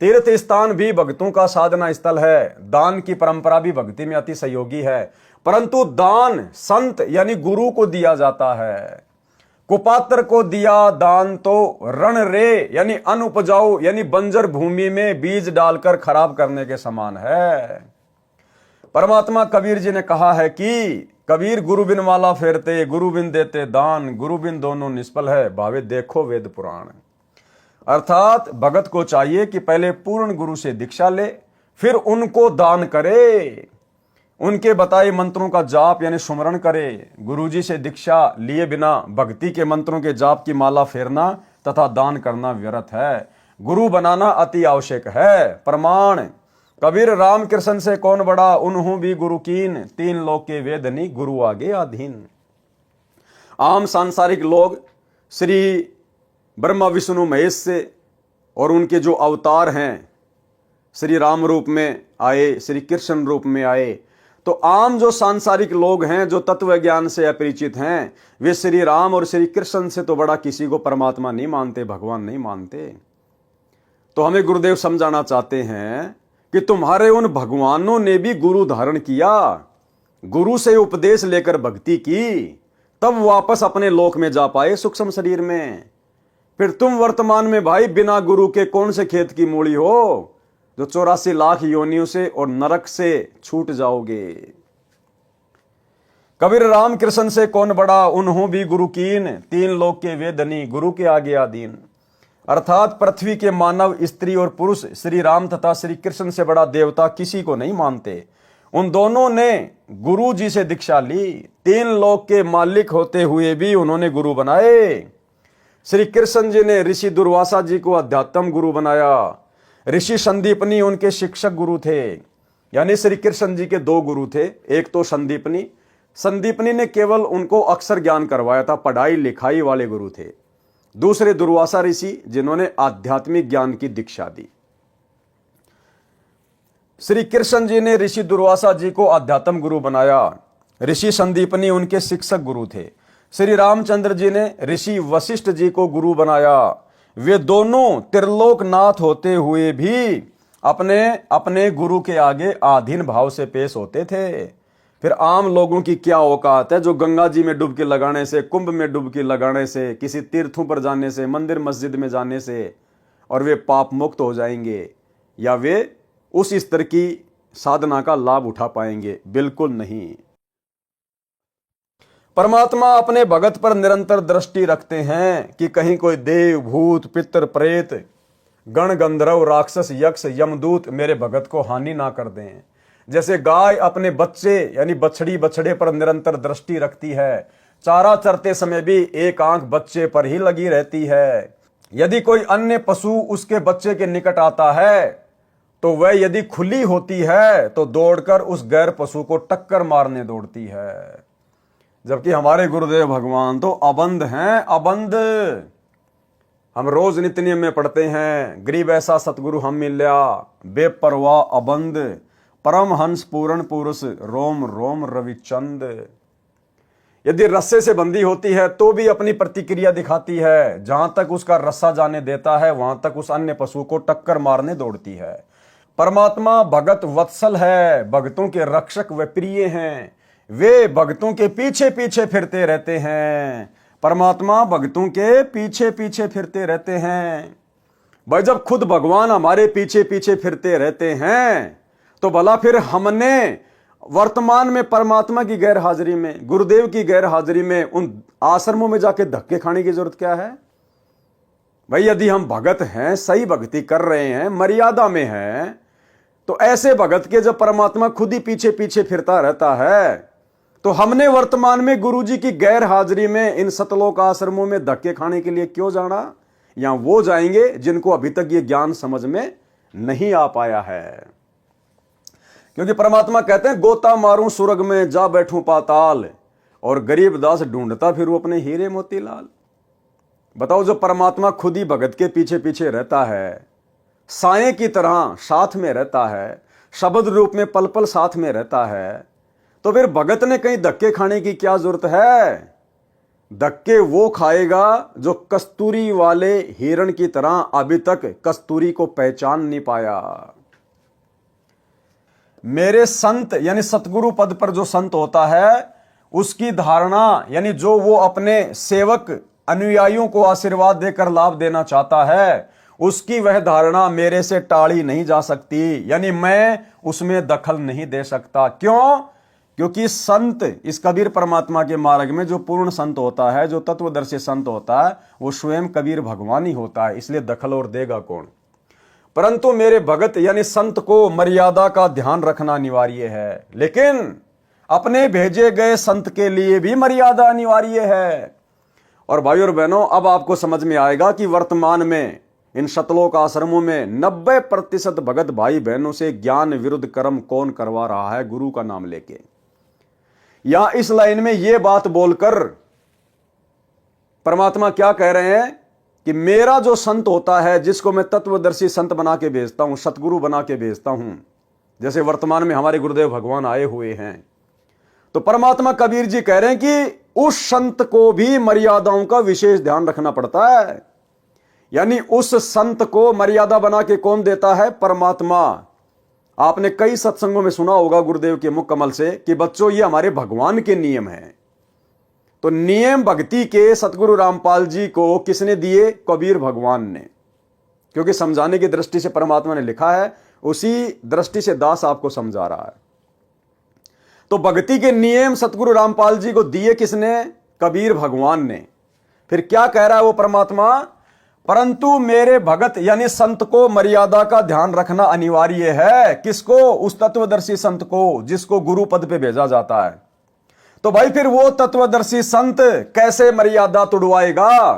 तीर्थ स्थान भी भक्तों का साधना स्थल है। दान की परंपरा भी भक्ति में अति सहयोगी है, परंतु दान संत यानी गुरु को दिया जाता है। कुपात्र को दिया दान तो रण रे यानी अनुपजाऊ यानी बंजर भूमि में बीज डालकर खराब करने के समान है। परमात्मा कबीर जी ने कहा है कि कबीर गुरु बिन माला फेरते, गुरु बिन देते दान, गुरु बिन दोनों निष्फल है, भावे देखो वेद पुराण। अर्थात भगत को चाहिए कि पहले पूर्ण गुरु से दीक्षा ले, फिर उनको दान करे, उनके बताए मंत्रों का जाप यानी सुमरण करे। गुरुजी से दीक्षा लिए बिना भक्ति के मंत्रों के जाप की माला फेरना तथा दान करना व्यर्थ है। गुरु बनाना अति आवश्यक है। प्रमाण कबीर राम कृष्ण से कौन बड़ा, उन्हों भी गुरु कीन, तीन लोक के वेदनी गुरु आगे अधीन। आम सांसारिक लोग श्री ब्रह्मा विष्णु महेश से और उनके जो अवतार हैं, श्री राम रूप में आए, श्री कृष्ण रूप में आए, तो आम जो सांसारिक लोग हैं जो तत्व ज्ञान से अपरिचित हैं, वे श्री राम और श्री कृष्ण से तो बड़ा किसी को परमात्मा नहीं मानते, भगवान नहीं मानते। तो हमें गुरुदेव समझाना चाहते हैं कि तुम्हारे उन भगवानों ने भी गुरु धारण किया, गुरु से उपदेश लेकर भक्ति की, तब वापस अपने लोक में जा पाए सूक्ष्म शरीर में। फिर तुम वर्तमान में भाई बिना गुरु के कौन से खेत की मूली हो जो 84 लाख योनियों से और नरक से छूट जाओगे। कबीर राम कृष्ण से कौन बड़ा, उन्हों भी गुरु कीन, तीन लोक के वेदनी गुरु के आगे अधीन। अर्थात पृथ्वी के मानव, स्त्री और पुरुष श्री राम तथा श्री कृष्ण से बड़ा देवता किसी को नहीं मानते। उन दोनों ने गुरु जी से दीक्षा ली, तीन लोक के मालिक होते हुए भी उन्होंने गुरु बनाए। श्री कृष्ण जी ने ऋषि दुर्वासा जी को अध्यात्म गुरु बनाया। ऋषि संदीपनी उनके शिक्षक गुरु थे। यानी श्री कृष्ण जी के दो गुरु थे, एक तो संदीपनी ने केवल उनको अक्षर ज्ञान करवाया था, पढ़ाई लिखाई वाले गुरु थे। दूसरे दुर्वासा ऋषि जिन्होंने आध्यात्मिक ज्ञान की दीक्षा दी। श्री कृष्ण जी ने ऋषि दुर्वासा जी को आध्यात्म गुरु बनाया, ऋषि संदीपनी उनके शिक्षक गुरु थे। श्री रामचंद्र जी ने ऋषि वशिष्ठ जी को गुरु बनाया। वे दोनों त्रिलोकनाथ होते हुए भी अपने अपने गुरु के आगे आधीन भाव से पेश होते थे। फिर आम लोगों की क्या औकात है जो गंगा जी में डुबकी लगाने से, कुंभ में डुबकी लगाने से, किसी तीर्थों पर जाने से, मंदिर मस्जिद में जाने से और वे पाप मुक्त हो जाएंगे या वे उस स्तर की साधना का लाभ उठा पाएंगे? बिल्कुल नहीं। परमात्मा अपने भगत पर निरंतर दृष्टि रखते हैं कि कहीं कोई देव, भूत, पितर, प्रेत, गण, गंधर्व, राक्षस, यक्ष, यमदूत मेरे भगत को हानि ना कर दें। जैसे गाय अपने बच्चे यानी बछड़ी बछड़े पर निरंतर दृष्टि रखती है, चारा चरते समय भी एक आंख बच्चे पर ही लगी रहती है। यदि कोई अन्य पशु उसके बच्चे के निकट आता है तो वह यदि खुली होती है तो दौड़कर उस गैर पशु को टक्कर मारने दौड़ती है। जबकि हमारे गुरुदेव भगवान तो अबंध हैं, अबंध। हम रोज नित्य में पढ़ते हैं, गरीब ऐसा सतगुरु हम मिल्या, बेपरवाह अबंध, परम हंस पूर्ण पुरुष, रोम रोम रविचंद। यदि रस्से से बंधी होती है तो भी अपनी प्रतिक्रिया दिखाती है, जहां तक उसका रस्सा जाने देता है वहां तक उस अन्य पशु को टक्कर मारने दौड़ती है। परमात्मा भगत वत्सल है, भक्तों के रक्षक व प्रिय हैं। वे भक्तों के पीछे पीछे फिरते रहते हैं। परमात्मा भक्तों के पीछे पीछे फिरते रहते हैं। भाई जब खुद भगवान हमारे पीछे पीछे फिरते रहते हैं तो भला फिर हमने वर्तमान में परमात्मा की गैर हाजिरी में, गुरुदेव की गैर हाजिरी में उन आश्रमों में जाके धक्के खाने की जरूरत क्या है? भाई यदि हम भगत हैं, सही भक्ति कर रहे हैं, मर्यादा में हैं, तो ऐसे भगत के जब परमात्मा खुद ही पीछे पीछे फिरता रहता है तो हमने वर्तमान में गुरुजी की गैर हाजिरी में इन सतलोक आश्रमों में धक्के खाने के लिए क्यों जाना? या वो जाएंगे जिनको अभी तक ये ज्ञान समझ में नहीं आ पाया है। क्योंकि परमात्मा कहते हैं गोता मारूं सुरग में जा बैठूं पाताल, और गरीब दास ढूंढता फिरूं अपने हीरे मोतीलाल। बताओ, जो परमात्मा खुद ही भगत के पीछे पीछे रहता है, साए की तरह साथ में रहता है, शब्द रूप में पल पल साथ में रहता है, तो फिर भगत ने कहीं धक्के खाने की क्या जरूरत है? धक्के वो खाएगा जो कस्तूरी वाले हिरण की तरह अभी तक कस्तूरी को पहचान नहीं पाया। मेरे संत यानी सतगुरु पद पर जो संत होता है उसकी धारणा यानी जो वो अपने सेवक अनुयायियों को आशीर्वाद देकर लाभ देना चाहता है, उसकी वह धारणा मेरे से टाली नहीं जा सकती, यानी मैं उसमें दखल नहीं दे सकता। क्यों? क्योंकि संत इस कबीर परमात्मा के मार्ग में जो पूर्ण संत होता है, जो तत्वदर्शी संत होता है, वो स्वयं कबीर भगवान ही होता है, इसलिए दखल और देगा कौन? परंतु मेरे भगत यानी संत को मर्यादा का ध्यान रखना अनिवार्य है, लेकिन अपने भेजे गए संत के लिए भी मर्यादा अनिवार्य है। और भाइयों और बहनों, अब आपको समझ में आएगा कि वर्तमान में इन शतलोक आश्रमों में 90% भगत भाई बहनों से ज्ञान विरुद्ध कर्म कौन करवा रहा है, गुरु का नाम लेके। या इस लाइन में यह बात बोलकर परमात्मा क्या कह रहे हैं कि मेरा जो संत होता है, जिसको मैं तत्वदर्शी संत बना के भेजता हूं, सतगुरु बना के भेजता हूं, जैसे वर्तमान में हमारे गुरुदेव भगवान आए हुए हैं, तो परमात्मा कबीर जी कह रहे हैं कि उस संत को भी मर्यादाओं का विशेष ध्यान रखना पड़ता है। यानी उस संत को मर्यादा बना के कौन देता है? परमात्मा। आपने कई सत्संगों में सुना होगा गुरुदेव के मुख कमल से कि बच्चों ये हमारे भगवान के नियम हैं। तो नियम भक्ति के सतगुरु रामपाल जी को किसने दिए? कबीर भगवान ने। क्योंकि समझाने की दृष्टि से परमात्मा ने लिखा है, उसी दृष्टि से दास आपको समझा रहा है। तो भक्ति के नियम सतगुरु रामपाल जी को दिए किसने? कबीर भगवान ने। फिर क्या कह रहा है वो परमात्मा? परंतु मेरे भगत यानी संत को मर्यादा का ध्यान रखना अनिवार्य है। किसको? उस तत्वदर्शी संत को, जिसको गुरु पद पे भेजा जाता है। तो भाई फिर वो तत्वदर्शी संत कैसे मर्यादा तुड़वाएगा?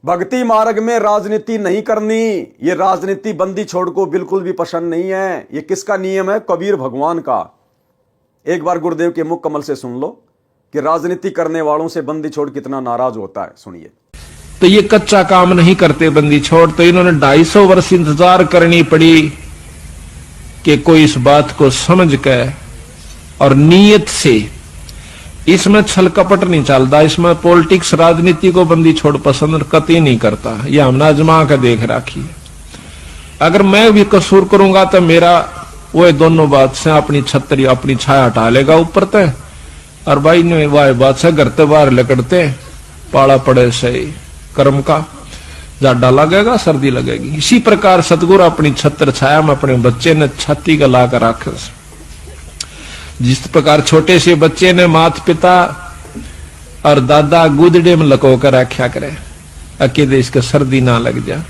भक्ति मार्ग में राजनीति नहीं करनी, ये राजनीति बंदी छोड़ को बिल्कुल भी पसंद नहीं है। ये किसका नियम है? कबीर भगवान का। एक बार गुरुदेव के मुख कमल से सुन लो कि राजनीति करने वालों से बंदी छोड़ कितना नाराज होता है। सुनिए। तो ये कच्चा काम नहीं करते बंदी छोड़, तो इन्होंने 250 वर्ष इंतजार करनी पड़ी कि कोई इस बात को समझ के और नीयत से, इसमें छल कपट नहीं चलता, इसमें पॉलिटिक्स राजनीति को बंदी छोड़ पसंद कतई नहीं करता। ये हमने आजमा के देख राखी। अगर मैं भी कसूर करूंगा तो मेरा वो दोनों बात से अपनी छतरी अपनी छाया हटा लेगा ऊपर तय, और भाई ने वह बात से घर ते बाहर लकड़ते पाला पड़े से कर्म का जाडा लगेगा, सर्दी लगेगी। इसी प्रकार सतगुरु अपनी छत्र छाया में अपने बच्चे ने छाती का ला कर रखे। जिस प्रकार छोटे से बच्चे ने माता पिता और दादा गुदड़े में लको कर रखा करे अकेले इसके सर्दी ना लग जाए,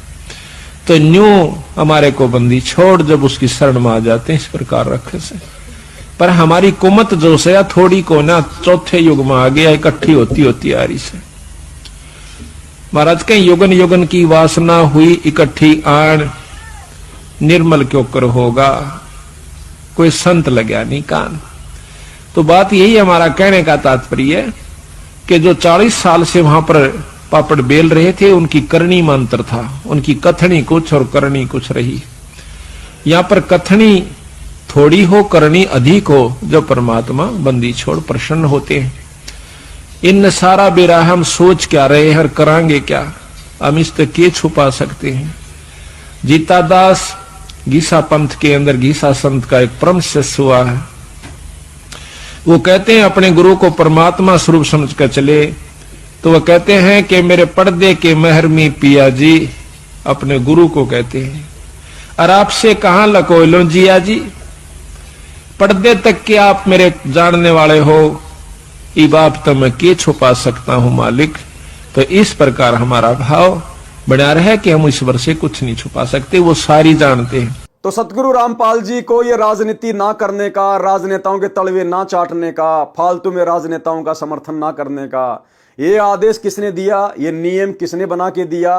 तो न्यू हमारे को बंदी छोड़ जब उसकी शरण में आ जाते हैं इस प्रकार रखे से। पर हमारी कुमत जो से थोड़ी को ना चौथे युग में आ गया, इकट्ठी होती होती आ रही से। महाराज कहीं युगन युगन की वासना हुई इकट्ठी आन, निर्मल क्यों कर होगा, कोई संत लग्या नहीं कान। तो बात यही हमारा कहने का तात्पर्य है कि जो 40 साल से वहां पर पापड़ बेल रहे थे, उनकी करनी में अंतर था। उनकी कथनी कुछ और करनी कुछ रही। यहां पर कथनी थोड़ी हो, करनी अधिक हो, जो परमात्मा बंदी छोड़ प्रसन्न होते हैं। इन सारा बेरा हम सोच क्या रहे हैं और करांगे क्या, हम इस तक के छुपा सकते हैं। जीता दास गीसा पंथ के अंदर गीसा संत का एक परम शिष्य हुआ है। वो कहते हैं अपने गुरु को परमात्मा स्वरूप समझ कर चले, तो वह कहते हैं कि मेरे पर्दे के महरमी पिया जी, अपने गुरु को कहते हैं, और आपसे कहां लको लो जिया जी, पर्दे तक के आप मेरे जानने वाले हो, ये बाप तो मैं के छुपा सकता हूं मालिक। तो इस प्रकार हमारा भाव बना रहे कि हम ईश्वर से कुछ नहीं छुपा सकते, वो सारी जानते हैं। तो सतगुरु रामपाल जी को ये राजनीति ना करने का, राजनेताओं के तलवे ना चाटने का, फालतू में राजनेताओं का समर्थन ना करने का ये आदेश किसने दिया? ये नियम किसने बना के दिया?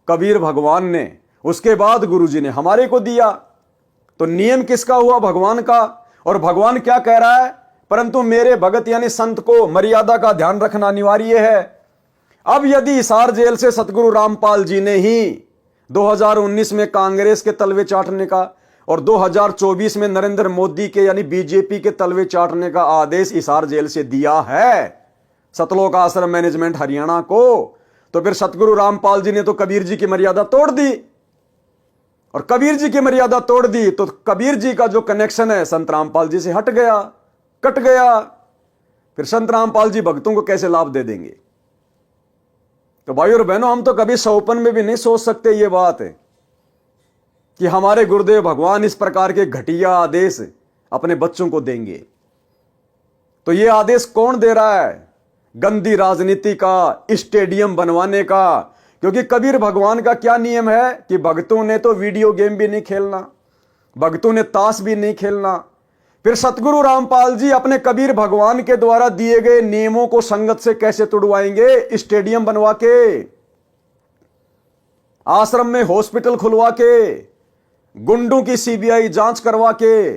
कबीर भगवान ने। उसके बाद गुरुजी ने हमारे को दिया। तो नियम किसका हुआ? भगवान का। और भगवान क्या कह रहा है? परंतु मेरे भगत यानी संत को मर्यादा का ध्यान रखना अनिवार्य है। अब यदि हिसार जेल से सतगुरु रामपाल जी ने ही 2019 में कांग्रेस के तलवे चाटने का और 2024 में नरेंद्र मोदी के यानी बीजेपी के तलवे चाटने का आदेश हिसार जेल से दिया है सतलोक आश्रम मैनेजमेंट हरियाणा को, तो फिर सतगुरु रामपाल जी ने तो कबीर जी की मर्यादा तोड़ दी, और कबीर जी की मर्यादा तोड़ दी तो कबीर जी का जो कनेक्शन है संत रामपाल जी से हट गया, कट गया। फिर संत रामपाल जी भक्तों को कैसे लाभ दे देंगे? तो भाई और बहनों, हम तो कभी सौपन में भी नहीं सोच सकते ये बात है कि हमारे गुरुदेव भगवान इस प्रकार के घटिया आदेश अपने बच्चों को देंगे। तो ये आदेश कौन दे रहा है? गंदी राजनीति का, स्टेडियम बनवाने का। क्योंकि कबीर भगवान का क्या नियम है कि भक्तों ने तो वीडियो गेम भी नहीं खेलना, भक्तों ने ताश भी नहीं खेलना। फिर सतगुरु रामपाल जी अपने कबीर भगवान के द्वारा दिए गए नियमों को संगत से कैसे तुड़वाएंगे? स्टेडियम बनवा के, आश्रम में हॉस्पिटल खुलवा के, गुंडों की सीबीआई जांच करवा के,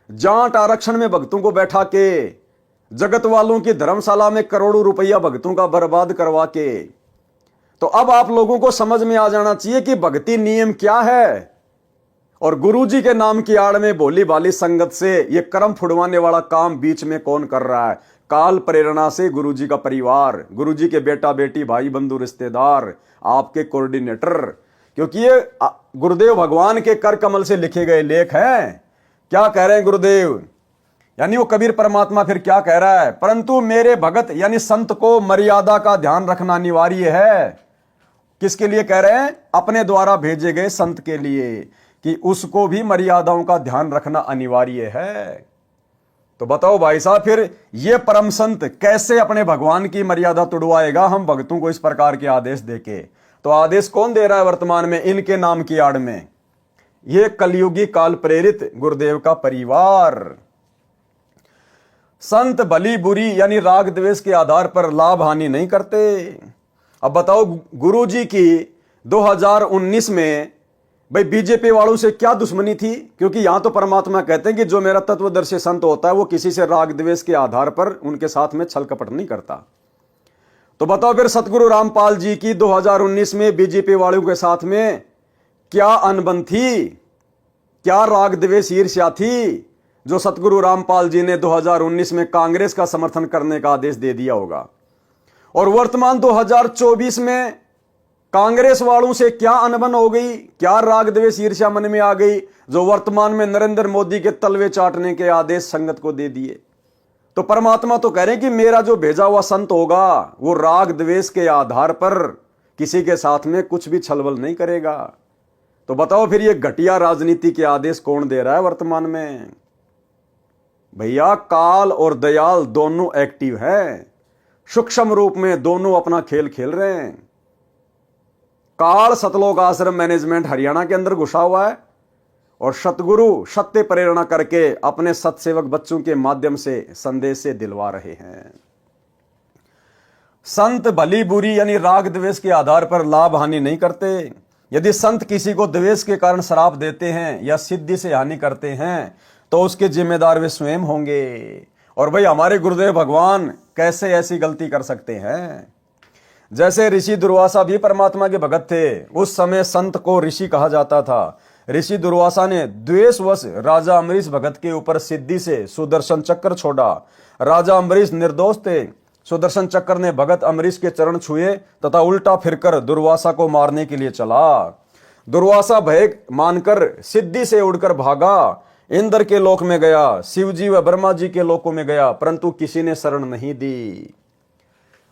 जाट आरक्षण में भक्तों को बैठा के, जगत वालों की धर्मशाला में करोड़ों रुपया भक्तों का बर्बाद करवा के। तो अब आप लोगों को समझ में आ जाना चाहिए कि भक्ति नियम क्या है, और गुरुजी के नाम की आड़ में भोली भाली संगत से ये कर्म फुड़वाने वाला काम बीच में कौन कर रहा है? काल प्रेरणा से गुरुजी का परिवार, गुरुजी के बेटा बेटी भाई बंधु रिश्तेदार, आपके कोऑर्डिनेटर। क्योंकि ये गुरुदेव भगवान के कर कमल से लिखे गए लेख हैं। क्या कह रहे हैं गुरुदेव? यानी वो कबीर परमात्मा फिर क्या कह रहा है? परंतु मेरे भगत यानी संत को मर्यादा का ध्यान रखना अनिवार्य है। किसके लिए कह रहे हैं? अपने द्वारा भेजे गए संत के लिए, कि उसको भी मर्यादाओं का ध्यान रखना अनिवार्य है। तो बताओ भाई साहब, फिर ये परम संत कैसे अपने भगवान की मर्यादा तुड़वाएगा हम भक्तों को इस प्रकार के आदेश देके? तो आदेश कौन दे रहा है वर्तमान में इनके नाम की आड़ में? ये कलयुगी काल प्रेरित गुरुदेव का परिवार। संत भली बुरी यानी राग द्वेष के आधार पर लाभ हानि नहीं करते। अब बताओ, गुरुजी की 2019 में भाई बीजेपी वालों से क्या दुश्मनी थी? क्योंकि यहां तो परमात्मा कहते हैं कि जो मेरा तत्वदर्शी संत होता है वो किसी से राग द्वेष के आधार पर उनके साथ में छल कपट नहीं करता। तो बताओ फिर सतगुरु रामपाल जी की 2019 में बीजेपी वालों के साथ में क्या अनबन थी, क्या राग द्वेष ईर्ष्या थी, जो सतगुरु रामपाल जी ने 2019 में कांग्रेस का समर्थन करने का आदेश दे दिया होगा? और वर्तमान 2024 में कांग्रेस वालों से क्या अनबन हो गई, क्या राग द्वेष ईर्ष्या मन में आ गई, जो वर्तमान में नरेंद्र मोदी के तलवे चाटने के आदेश संगत को दे दिए? तो परमात्मा तो कह रहे हैं कि मेरा जो भेजा हुआ संत होगा वो राग द्वेष के आधार पर किसी के साथ में कुछ भी छलबल नहीं करेगा। तो बताओ फिर ये घटिया राजनीति के आदेश कौन दे रहा है वर्तमान में? भैया, काल और दयाल दोनों एक्टिव हैं, सूक्ष्म रूप में दोनों अपना खेल खेल रहे हैं। काल सतलोक आश्रम मैनेजमेंट हरियाणा के अंदर घुसा हुआ है, और सतगुरु सत्य प्रेरणा करके अपने सतसेवक बच्चों के माध्यम से संदेश से दिलवा रहे हैं। संत भली बुरी यानी राग द्वेष के आधार पर लाभ हानि नहीं करते। यदि संत किसी को द्वेष के कारण श्राप देते हैं या सिद्धि से हानि करते हैं तो उसके जिम्मेदार वे स्वयं होंगे। और भाई, हमारे गुरुदेव भगवान कैसे ऐसी गलती कर सकते हैं? जैसे ऋषि दुर्वासा भी परमात्मा के भगत थे, उस समय संत को ऋषि कहा जाता था। ऋषि दुर्वासा ने द्वेषवश राजा अम्बरीश भगत के ऊपर सिद्धि से सुदर्शन चक्र छोड़ा। राजा अम्बरीश निर्दोष थे। सुदर्शन चक्र ने भगत अम्बरीश के चरण छुए तथा उल्टा फिरकर दुर्वासा को मारने के लिए चला। दुर्वासा भय मानकर सिद्धि से उड़कर भागा, इंद्र के लोक में गया, शिवजी व ब्रह्मा जी के लोकों में गया, परंतु किसी ने शरण नहीं दी।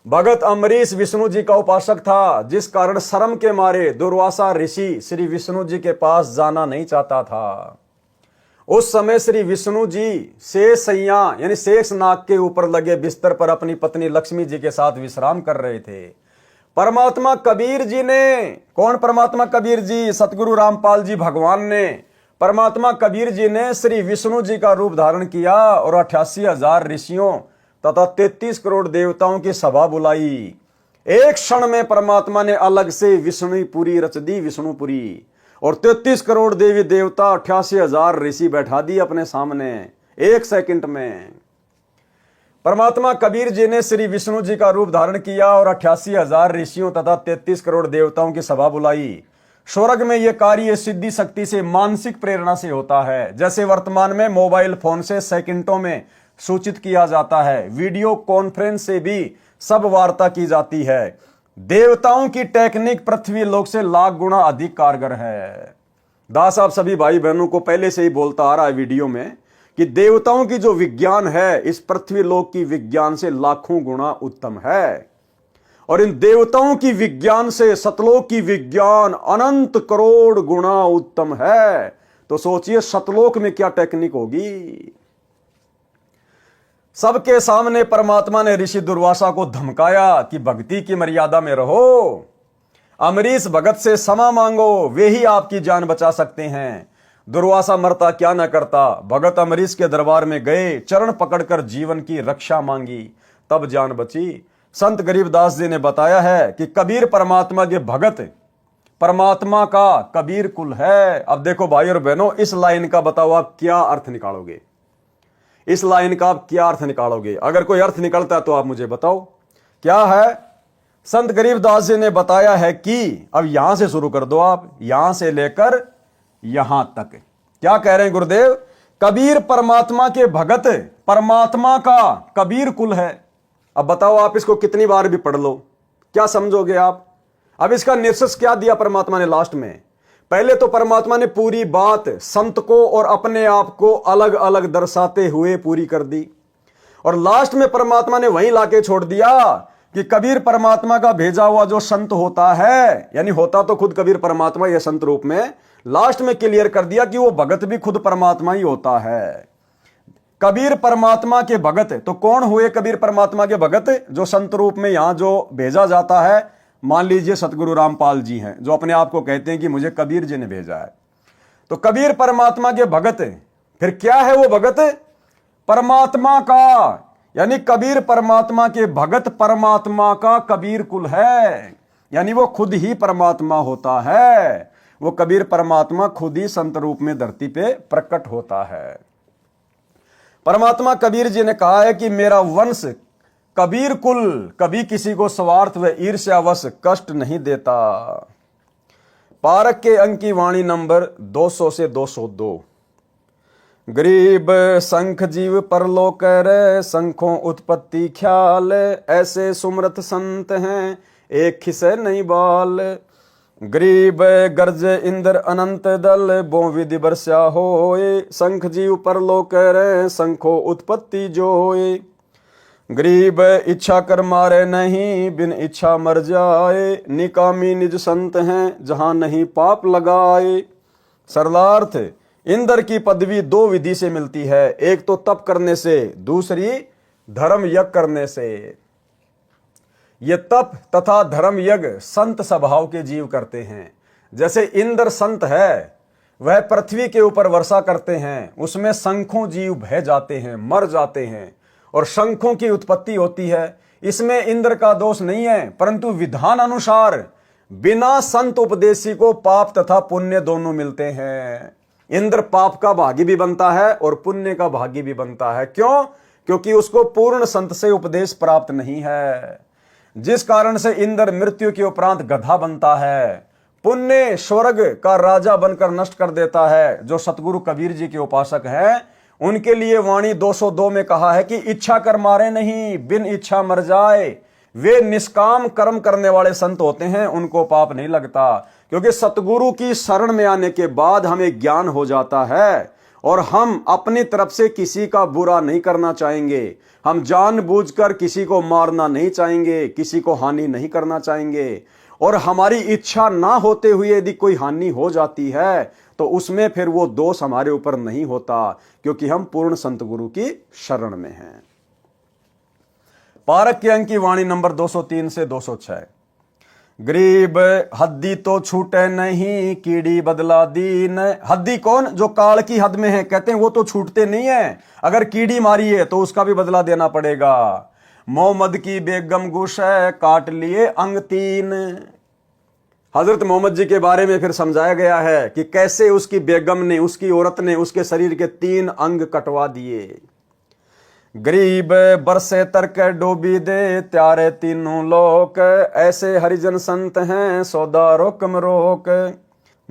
भगत अम्बरीश विष्णु जी का उपासक था, जिस कारण शर्म के मारे दुर्वासा ऋषि श्री विष्णु जी के पास जाना नहीं चाहता था। उस समय श्री विष्णु जी शेषैया यानी शेष नाग के ऊपर लगे बिस्तर पर अपनी पत्नी लक्ष्मी जी के साथ विश्राम कर रहे थे। परमात्मा कबीर जी ने, कौन परमात्मा कबीर जी? सतगुरु रामपाल जी भगवान ने, परमात्मा कबीर जी ने श्री विष्णु जी का रूप धारण किया और 88,000 ऋषियों तथा 33 करोड़ देवताओं की सभा बुलाई। एक क्षण में परमात्मा ने अलग से विष्णुपुरी रच दी, विष्णुपुरी, और 33 करोड़ देवी देवता 88,000 ऋषि बैठा दिए अपने सामने एक सेकंड में। परमात्मा कबीर जी ने श्री विष्णु जी का रूप धारण किया और 88,000 ऋषियों तथा 33 करोड़ देवताओं की सभा बुलाई। स्वर्ग में यह कार्य सिद्धि शक्ति से, मानसिक प्रेरणा से होता है। जैसे वर्तमान में मोबाइल फोन से सेकंडों में सूचित किया जाता है, वीडियो कॉन्फ्रेंस से भी सब वार्ता की जाती है। देवताओं की टेक्निक पृथ्वी लोक से लाख गुना अधिक कारगर है। दास आप सभी भाई बहनों को पहले से ही बोलता आ रहा है वीडियो में कि देवताओं की जो विज्ञान है इस पृथ्वी लोक की विज्ञान से लाखों गुना उत्तम है। और इन देवताओं की विज्ञान से सतलोक की विज्ञान अनंत करोड़ गुना उत्तम है। तो सोचिए सतलोक में क्या टेक्निक होगी। सबके सामने परमात्मा ने ऋषि दुर्वासा को धमकाया कि भक्ति की मर्यादा में रहो, अमरीश भगत से क्षमा मांगो, वे ही आपकी जान बचा सकते हैं। दुर्वासा मरता क्या न करता, भगत अमरीश के दरबार में गए, चरण पकड़कर जीवन की रक्षा मांगी, तब जान बची। संत गरीबदास जी ने बताया है कि कबीर परमात्मा के भगत परमात्मा का कबीर कुल है। अब देखो भाई और बहनों, इस लाइन का बताओ आप क्या अर्थ निकालोगे, इस लाइन का आप क्या अर्थ निकालोगे? अगर कोई अर्थ निकलता है तो आप मुझे बताओ क्या है। संत गरीबदास जी ने बताया है कि, अब यहां से शुरू कर दो आप, यहां से लेकर यहां तक क्या कह रहे हैं गुरुदेव? कबीर परमात्मा के भगत परमात्मा का कबीर कुल है। अब बताओ आप इसको कितनी बार भी पढ़ लो, क्या समझोगे आप? अब इसका निष्कर्ष क्या दिया परमात्मा ने लास्ट में? पहले तो परमात्मा ने पूरी बात संत को और अपने आप को अलग अलग दर्शाते हुए पूरी कर दी, और लास्ट में परमात्मा ने वहीं लाके छोड़ दिया कि कबीर परमात्मा का भेजा हुआ जो संत होता है, यानी होता तो खुद कबीर परमात्मा या संत रूप में, लास्ट में क्लियर कर दिया कि वो भगत भी खुद परमात्मा ही होता है। कबीर परमात्मा के भगत तो कौन हुए? कबीर परमात्मा के भगत जो संत रूप में यहां जो भेजा जाता है, मान लीजिए सतगुरु रामपाल जी हैं जो अपने आप को कहते हैं कि मुझे कबीर जी ने भेजा है, तो कबीर परमात्मा के भगत। फिर क्या है वो भगत? परमात्मा का, यानी कबीर परमात्मा के भगत परमात्मा का कबीर कुल है, यानी वो खुद ही परमात्मा होता है। वो कबीर परमात्मा खुद ही संत रूप में धरती पे प्रकट होता है। परमात्मा कबीर जी ने कहा है कि मेरा वंश कबीर कुल कभी किसी को स्वार्थ व ईर्ष्यावश कष्ट नहीं देता। पारक के अंक की वाणी नंबर 200 से 202। गरीब संख जीव परलोक रे, संखों उत्पत्ति ख्याल, ऐसे सुमरत संत हैं एक खिसे नहीं बाल। गरीब गर्ज इंद्र अनंत दल, बो विधि बरस्या होए, संख जीव परलोक रे, संखों उत्पत्ति जोए। गरीब इच्छा कर मारे नहीं, बिन इच्छा मर जाए, निकामी निज संत हैं जहां नहीं पाप लगाए। सरलार्थ, इंद्र की पदवी दो विधि से मिलती है, एक तो तप करने से, दूसरी धर्म यज्ञ करने से। ये तप तथा धर्म यज्ञ संत स्वभाव के जीव करते हैं। जैसे इंद्र संत है, वह पृथ्वी के ऊपर वर्षा करते हैं, उसमें शंखों जीव बह जाते हैं, मर जाते हैं, और शंखों की उत्पत्ति होती है। इसमें इंद्र का दोष नहीं है, परंतु विधान अनुसार बिना संत उपदेशी को पाप तथा पुण्य दोनों मिलते हैं। इंद्र पाप का भागी भी बनता है और पुण्य का भागी भी बनता है। क्यों? क्योंकि उसको पूर्ण संत से उपदेश प्राप्त नहीं है, जिस कारण से इंद्र मृत्यु के उपरांत गधा बनता है। पुण्य स्वर्ग का राजा बनकर नष्ट कर देता है। जो सतगुरु कबीर जी के उपासक हैं, उनके लिए वाणी 202 में कहा है कि इच्छा कर मारे नहीं, बिन इच्छा मर जाए। वे निष्काम कर्म करने वाले संत होते हैं, उनको पाप नहीं लगता, क्योंकि सतगुरु की शरण में आने के बाद हमें ज्ञान हो जाता है और हम अपनी तरफ से किसी का बुरा नहीं करना चाहेंगे। हम जानबूझकर किसी को मारना नहीं चाहेंगे, किसी को हानि नहीं करना चाहेंगे, और हमारी इच्छा ना होते हुए यदि कोई हानि हो जाती है तो उसमें फिर वो दोष हमारे ऊपर नहीं होता, क्योंकि हम पूर्ण संत गुरु की शरण में हैं। पारक के अंक की वाणी नंबर 203 से 206। गरीब हद्दी तो छूटे नहीं, कीड़ी बदला दीन। हद्दी कौन? जो काल की हद में है, कहते हैं वो तो छूटते नहीं है। अगर कीड़ी मारी है तो उसका भी बदला देना पड़ेगा। मोहम्मद की बेगम गुश है, काट लिए अंग तीन। हजरत मोहम्मद जी के बारे में फिर समझाया गया है कि कैसे उसकी बेगम ने, उसकी औरत ने उसके शरीर के 3 अंग कटवा दिए। गरीब बरसे तरक डोबी दे, त्यारे तीनों लोक, ऐसे हरिजन संत हैं सौदा रोकम रोक।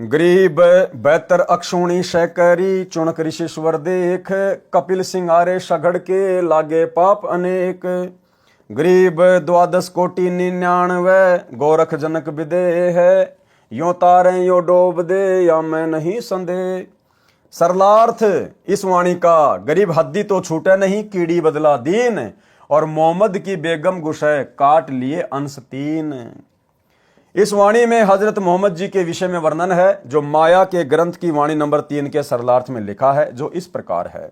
गरीब बेहतर अक्षुणी शैकरी चुणक ऋषिश्वर देख कपिल सिंगारे सघड़ के लागे पाप अनेक गरीब 12,99 गोरख जनक विदेह है यो तारे यो डोब दे या मैं नहीं संदेह। सरलार्थ इस वाणी का गरीब हद्दी तो छूटे नहीं कीड़ी बदला दीन और मोहम्मद की बेगम गुशे काट लिए अंश 3। इस वाणी में हजरत मोहम्मद जी के विषय में वर्णन है जो माया के ग्रंथ की वाणी नंबर 3 के सरलार्थ में लिखा है, जो इस प्रकार है।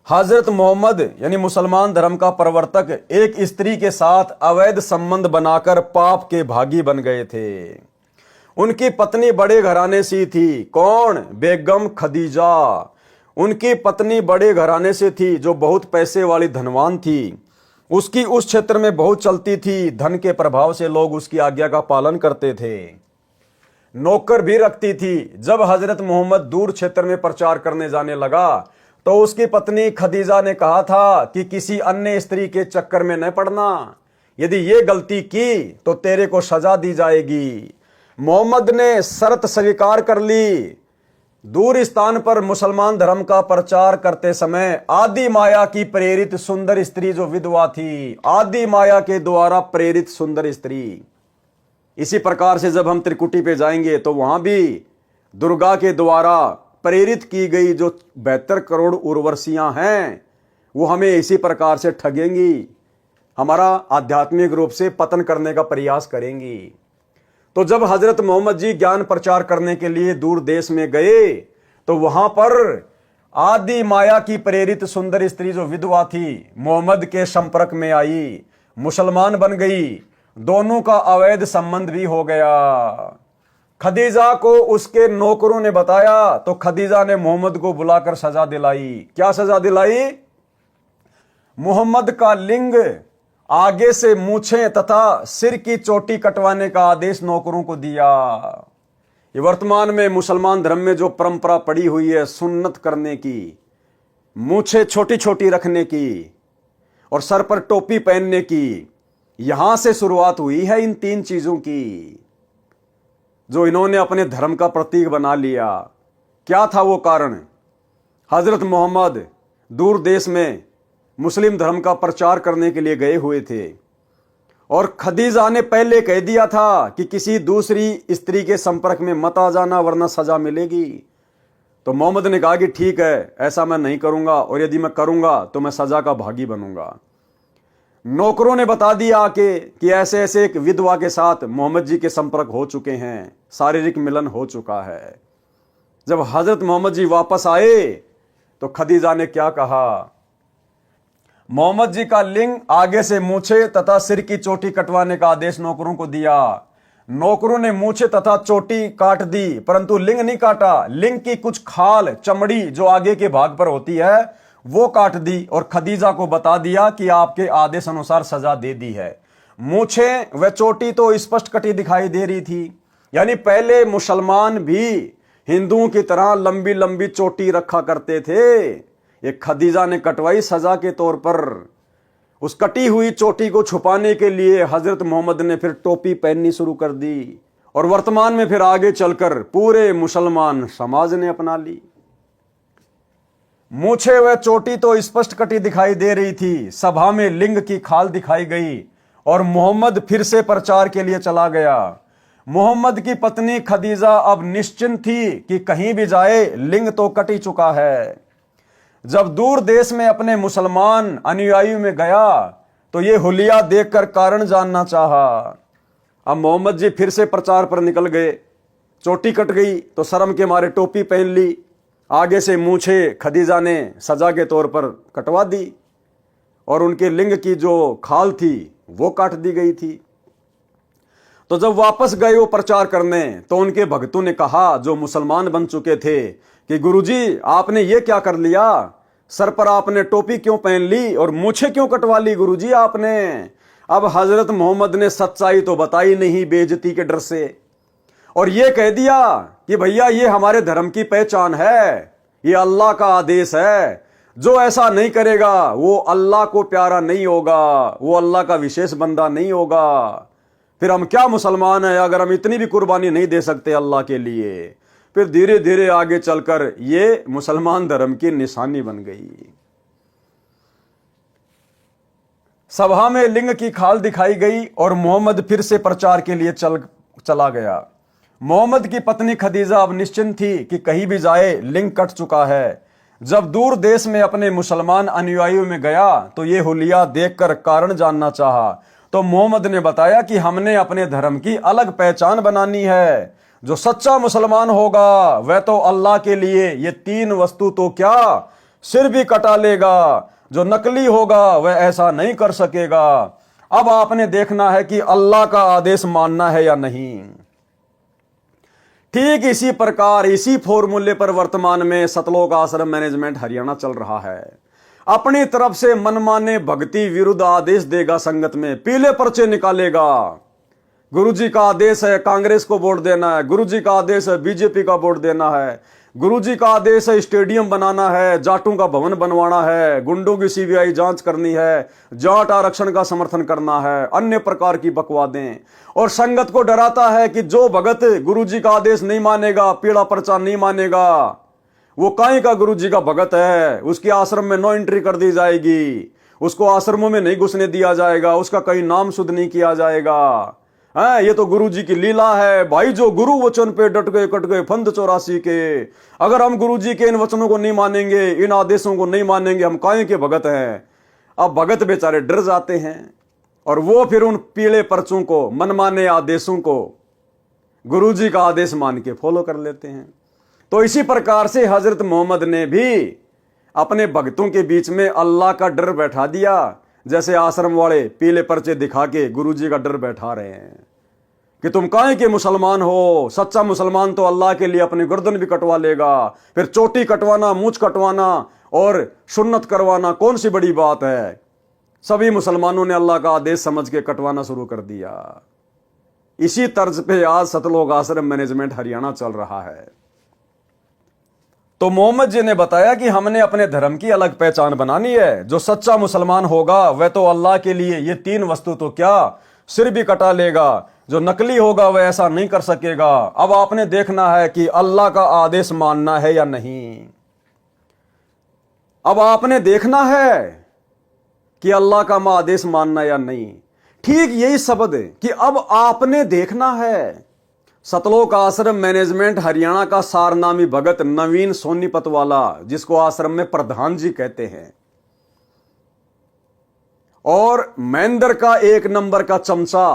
हजरत मोहम्मद यानी मुसलमान धर्म का प्रवर्तक एक स्त्री के साथ अवैध संबंध बनाकर पाप के भागी बन गए थे। उनकी पत्नी बड़े घराने से थी। कौन? बेगम खदीजा। उनकी पत्नी बड़े घराने से थी जो बहुत पैसे वाली धनवान थी। उसकी उस क्षेत्र में बहुत चलती थी। धन के प्रभाव से लोग उसकी आज्ञा का पालन करते थे। नौकर भी रखती थी। जब हजरत मोहम्मद दूर क्षेत्र में प्रचार करने जाने लगा तो उसकी पत्नी खदीजा ने कहा था कि किसी अन्य स्त्री के चक्कर में न पड़ना। यदि ये गलती की तो तेरे को सजा दी जाएगी। मोहम्मद ने शर्त स्वीकार कर ली। दूर स्थान पर मुसलमान धर्म का प्रचार करते समय आदि माया की प्रेरित सुंदर स्त्री जो विधवा थी, आदि माया के द्वारा प्रेरित सुंदर स्त्री। इसी प्रकार से जब हम त्रिकुटी पे जाएंगे तो वहां भी दुर्गा के द्वारा प्रेरित की गई जो 72 करोड़ उर्वशियां हैं वो हमें इसी प्रकार से ठगेंगी, हमारा आध्यात्मिक रूप से पतन करने का प्रयास करेंगी। तो जब हजरत मोहम्मद जी ज्ञान प्रचार करने के लिए दूर देश में गए तो वहां पर आदि माया की प्रेरित सुंदर स्त्री जो विधवा थी मोहम्मद के संपर्क में आई, मुसलमान बन गई। दोनों का अवैध संबंध भी हो गया। खदीजा को उसके नौकरों ने बताया तो खदीजा ने मोहम्मद को बुलाकर सजा दिलाई। क्या सजा दिलाई? मोहम्मद का लिंग, आगे से मूछें तथा सिर की चोटी कटवाने का आदेश नौकरों को दिया। ये वर्तमान में मुसलमान धर्म में जो परंपरा पड़ी हुई है सुन्नत करने की, मूछें छोटी छोटी रखने की और सर पर टोपी पहनने की, यहां से शुरुआत हुई है इन 3 चीजों की जो इन्होंने अपने धर्म का प्रतीक बना लिया। क्या था वो कारण? हजरत मोहम्मद दूर देश में मुस्लिम धर्म का प्रचार करने के लिए गए हुए थे और खदीजा ने पहले कह दिया था कि किसी दूसरी स्त्री के संपर्क में मत आ जाना वरना सजा मिलेगी। तो मोहम्मद ने कहा कि ठीक है, ऐसा मैं नहीं करूंगा और यदि मैं करूंगा तो मैं सजा का भागी बनूंगा। नौकरों ने बता दिया कि ऐसे ऐसे एक विधवा के साथ मोहम्मद जी के संपर्क हो चुके हैं, शारीरिक मिलन हो चुका है। जब हजरत मोहम्मद जी वापस आए तो खदीजा ने क्या कहा? मोहम्मद जी का लिंग, आगे से मूछे तथा सिर की चोटी कटवाने का आदेश नौकरों को दिया। नौकरों ने मूछे तथा चोटी काट दी परंतु लिंग नहीं काटा। लिंग की कुछ खाल, चमड़ी जो आगे के भाग पर होती है वो काट दी और खदीजा को बता दिया कि आपके आदेश अनुसार सजा दे दी है। मूछे व चोटी तो स्पष्ट कटी दिखाई दे रही थी, यानी पहले मुसलमान भी हिंदुओं की तरह लंबी लंबी चोटी रखा करते थे। ये खदीजा ने कटवाई सजा के तौर पर। उस कटी हुई चोटी को छुपाने के लिए हजरत मोहम्मद ने फिर टोपी पहननी शुरू कर दी और वर्तमान में फिर आगे चलकर पूरे मुसलमान समाज ने अपना ली। मूछे व चोटी तो स्पष्ट कटी दिखाई दे रही थी, सभा में लिंग की खाल दिखाई गई और मोहम्मद फिर से प्रचार के लिए चला गया। मोहम्मद की पत्नी खदीजा अब निश्चिंत थी कि कहीं भी जाए लिंग तो कट ही चुका है। जब दूर देश में अपने मुसलमान अनुयायियों में गया तो ये हुलिया देखकर कारण जानना चाहा। अब मोहम्मद जी फिर से प्रचार पर निकल गए। चोटी कट गई तो शर्म के मारे टोपी पहन ली, आगे से मूछे खदीजा ने सजा के तौर पर कटवा दी और उनके लिंग की जो खाल थी वो काट दी गई थी। तो जब वापस गए वो प्रचार करने तो उनके भक्तों ने कहा, जो मुसलमान बन चुके थे, कि गुरुजी आपने ये क्या कर लिया? सर पर आपने टोपी क्यों पहन ली और मूछें क्यों कटवा ली गुरुजी आपने? अब हजरत मोहम्मद ने सच्चाई तो बताई नहीं बेइज्जती के डर से और ये कह दिया कि भैया ये हमारे धर्म की पहचान है, ये अल्लाह का आदेश है, जो ऐसा नहीं करेगा वो अल्लाह को प्यारा नहीं होगा, वो अल्लाह का विशेष बंदा नहीं होगा। फिर हम क्या मुसलमान हैं अगर हम इतनी भी कुर्बानी नहीं दे सकते अल्लाह के लिए। फिर धीरे धीरे आगे चलकर ये मुसलमान धर्म की निशानी बन गई। सभा में लिंग की खाल दिखाई गई और मोहम्मद फिर से प्रचार के लिए चला गया। मोहम्मद की पत्नी खदीजा अब निश्चिंत थी कि कहीं भी जाए लिंग कट चुका है। जब दूर देश में अपने मुसलमान अनुयायियों में गया तो ये हुलिया देखकर कारण जानना चाहा, तो मोहम्मद ने बताया कि हमने अपने धर्म की अलग पहचान बनानी है। जो सच्चा मुसलमान होगा वह तो अल्लाह के लिए ये 3 वस्तु तो क्या सिर भी कटा लेगा, जो नकली होगा वह ऐसा नहीं कर सकेगा। अब आपने देखना है कि अल्लाह का आदेश मानना है या नहीं। ठीक इसी प्रकार इसी फॉर्मूले पर वर्तमान में सतलोक आश्रम मैनेजमेंट हरियाणा चल रहा है। अपनी तरफ से मनमाने भक्ति विरुद्ध आदेश देगा, संगत में पीले पर्चे निकालेगा। गुरुजी का आदेश है कांग्रेस को वोट देना है, गुरुजी का आदेश है बीजेपी का वोट देना है, गुरुजी का आदेश है स्टेडियम बनाना है, जाटों का भवन बनवाना है, गुंडों की सीबीआई जांच करनी है, जाट आरक्षण का समर्थन करना है, अन्य प्रकार की बकवादें। और संगत को डराता है कि जो भगत गुरुजी का आदेश नहीं मानेगा, पीला पर्चा नहीं मानेगा, वो काई का गुरुजी का भगत है, उसके आश्रम में नो एंट्री कर दी जाएगी, उसको आश्रमों में नहीं घुसने दिया जाएगा, उसका कहीं नाम शुद्ध नहीं किया जाएगा। ये तो गुरुजी की लीला है भाई। जो गुरु वचन पे डट गए कट गए फंद 84 के। अगर हम गुरुजी के इन वचनों को नहीं मानेंगे, इन आदेशों को नहीं मानेंगे, हम काहे के भगत हैं। अब भगत बेचारे डर जाते हैं और वो फिर उन पीले पर्चों को, मनमाने आदेशों को गुरुजी का आदेश मान के फॉलो कर लेते हैं। तो इसी प्रकार से हजरत मोहम्मद ने भी अपने भक्तों के बीच में अल्लाह का डर बैठा दिया। जैसे आश्रम वाले पीले पर्चे दिखा के गुरुजी का डर बैठा रहे हैं कि तुम काहे के मुसलमान हो। सच्चा मुसलमान तो अल्लाह के लिए अपनी गर्दन भी कटवा लेगा। फिर चोटी कटवाना, मूंछ कटवाना और सुन्नत करवाना कौन सी बड़ी बात है। सभी मुसलमानों ने अल्लाह का आदेश समझ के कटवाना शुरू कर दिया। इसी तर्ज पे आज सतलोक आश्रम मैनेजमेंट हरियाणा चल रहा है। तो मोहम्मद जी ने बताया कि हमने अपने धर्म की अलग पहचान बनानी है। जो सच्चा मुसलमान होगा वह तो अल्लाह के लिए ये 3 वस्तु तो क्या सिर भी कटा लेगा, जो नकली होगा वह ऐसा नहीं कर सकेगा। अब आपने देखना है कि अल्लाह का आदेश मानना है या नहीं। अब आपने देखना है कि अल्लाह का आदेश मानना या नहीं। ठीक यही शब्द है कि अब आपने देखना है। सतलोक आश्रम मैनेजमेंट हरियाणा का सारनामी भगत नवीन सोनीपत वाला, जिसको आश्रम में प्रधान जी कहते हैं, और महेंद्र का 1 नंबर का चमचा।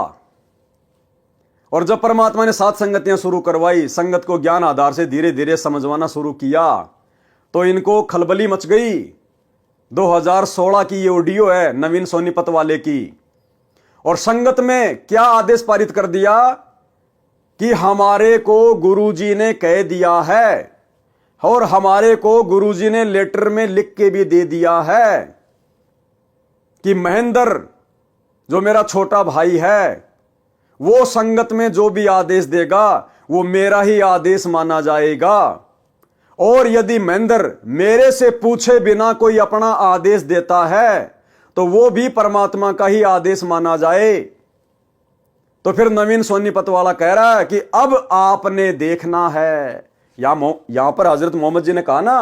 और जब परमात्मा ने 7 संगतियां शुरू करवाई, संगत को ज्ञान आधार से धीरे धीरे समझवाना शुरू किया, तो इनको खलबली मच गई। 2016 की ये ऑडियो है नवीन सोनीपत वाले की। और संगत में क्या आदेश पारित कर दिया कि हमारे को गुरुजी ने कह दिया है और हमारे को गुरुजी ने लेटर में लिख के भी दे दिया है कि महेंद्र जो मेरा छोटा भाई है वो संगत में जो भी आदेश देगा वो मेरा ही आदेश माना जाएगा। और यदि महेंद्र मेरे से पूछे बिना कोई अपना आदेश देता है तो वो भी परमात्मा का ही आदेश माना जाए। तो फिर नवीन सोनीपत वाला कह रहा है कि अब आपने देखना है। यहां पर हजरत मोहम्मद जी ने कहा ना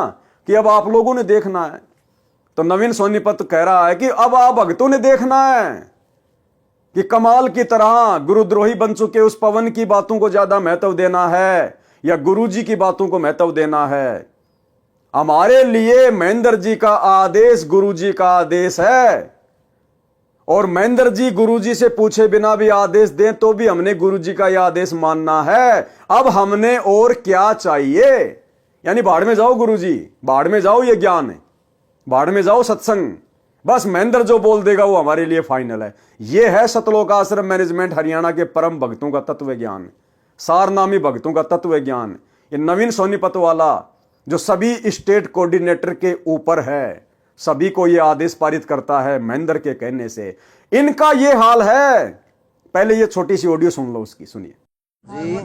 कि अब आप लोगों ने देखना है, तो नवीन सोनीपत कह रहा है कि अब आप भक्तों ने देखना है कि कमाल की तरह गुरुद्रोही बन चुके उस पवन की बातों को ज्यादा महत्व देना है या गुरुजी की बातों को महत्व देना है। हमारे लिए महेंद्र जी का आदेश गुरुजी का आदेश है, और महेंद्र जी गुरुजी से पूछे बिना भी आदेश दें तो भी हमने गुरुजी का यह आदेश मानना है। अब हमने और क्या चाहिए। यानी भाड़ में जाओ गुरुजी, भाड़ में जाओ ये ज्ञान है, भाड़ में जाओ सत्संग, बस महेंद्र जो बोल देगा वो हमारे लिए फाइनल है। यह है सतलोक आश्रम मैनेजमेंट हरियाणा के परम भक्तों का तत्व ज्ञान, सारनामी भक्तों का तत्व ज्ञान। ये नवीन सोनीपत वाला जो सभी स्टेट कोऑर्डिनेटर के ऊपर है, सभी को यह आदेश पारित करता है महेंद्र के कहने से, इनका यह हाल है। पहले ये छोटी सी ऑडियो सुन लो उसकी, सुनिए जी।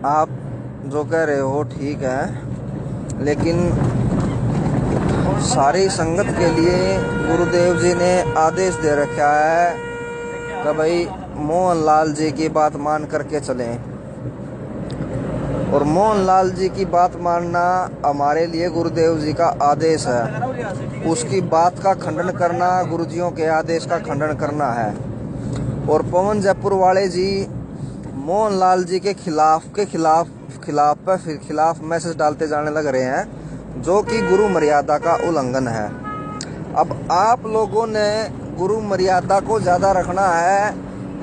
आप जो कह रहे हो ठीक है, लेकिन सारी संगत के लिए गुरुदेव जी ने आदेश दे रखा है कि भाई मोहनलाल जी की बात मान करके चलें। और मोहनलाल जी की बात मानना हमारे लिए गुरुदेव जी का आदेश है। उसकी बात का खंडन करना गुरुजियों के आदेश का खंडन करना है। और पवन जयपुर वाले जी मोहनलाल जी के खिलाफ मैसेज डालते जाने लग रहे हैं, जो कि गुरु मर्यादा का उल्लंघन है। अब आप लोगों ने गुरु मर्यादा को ज़्यादा रखना है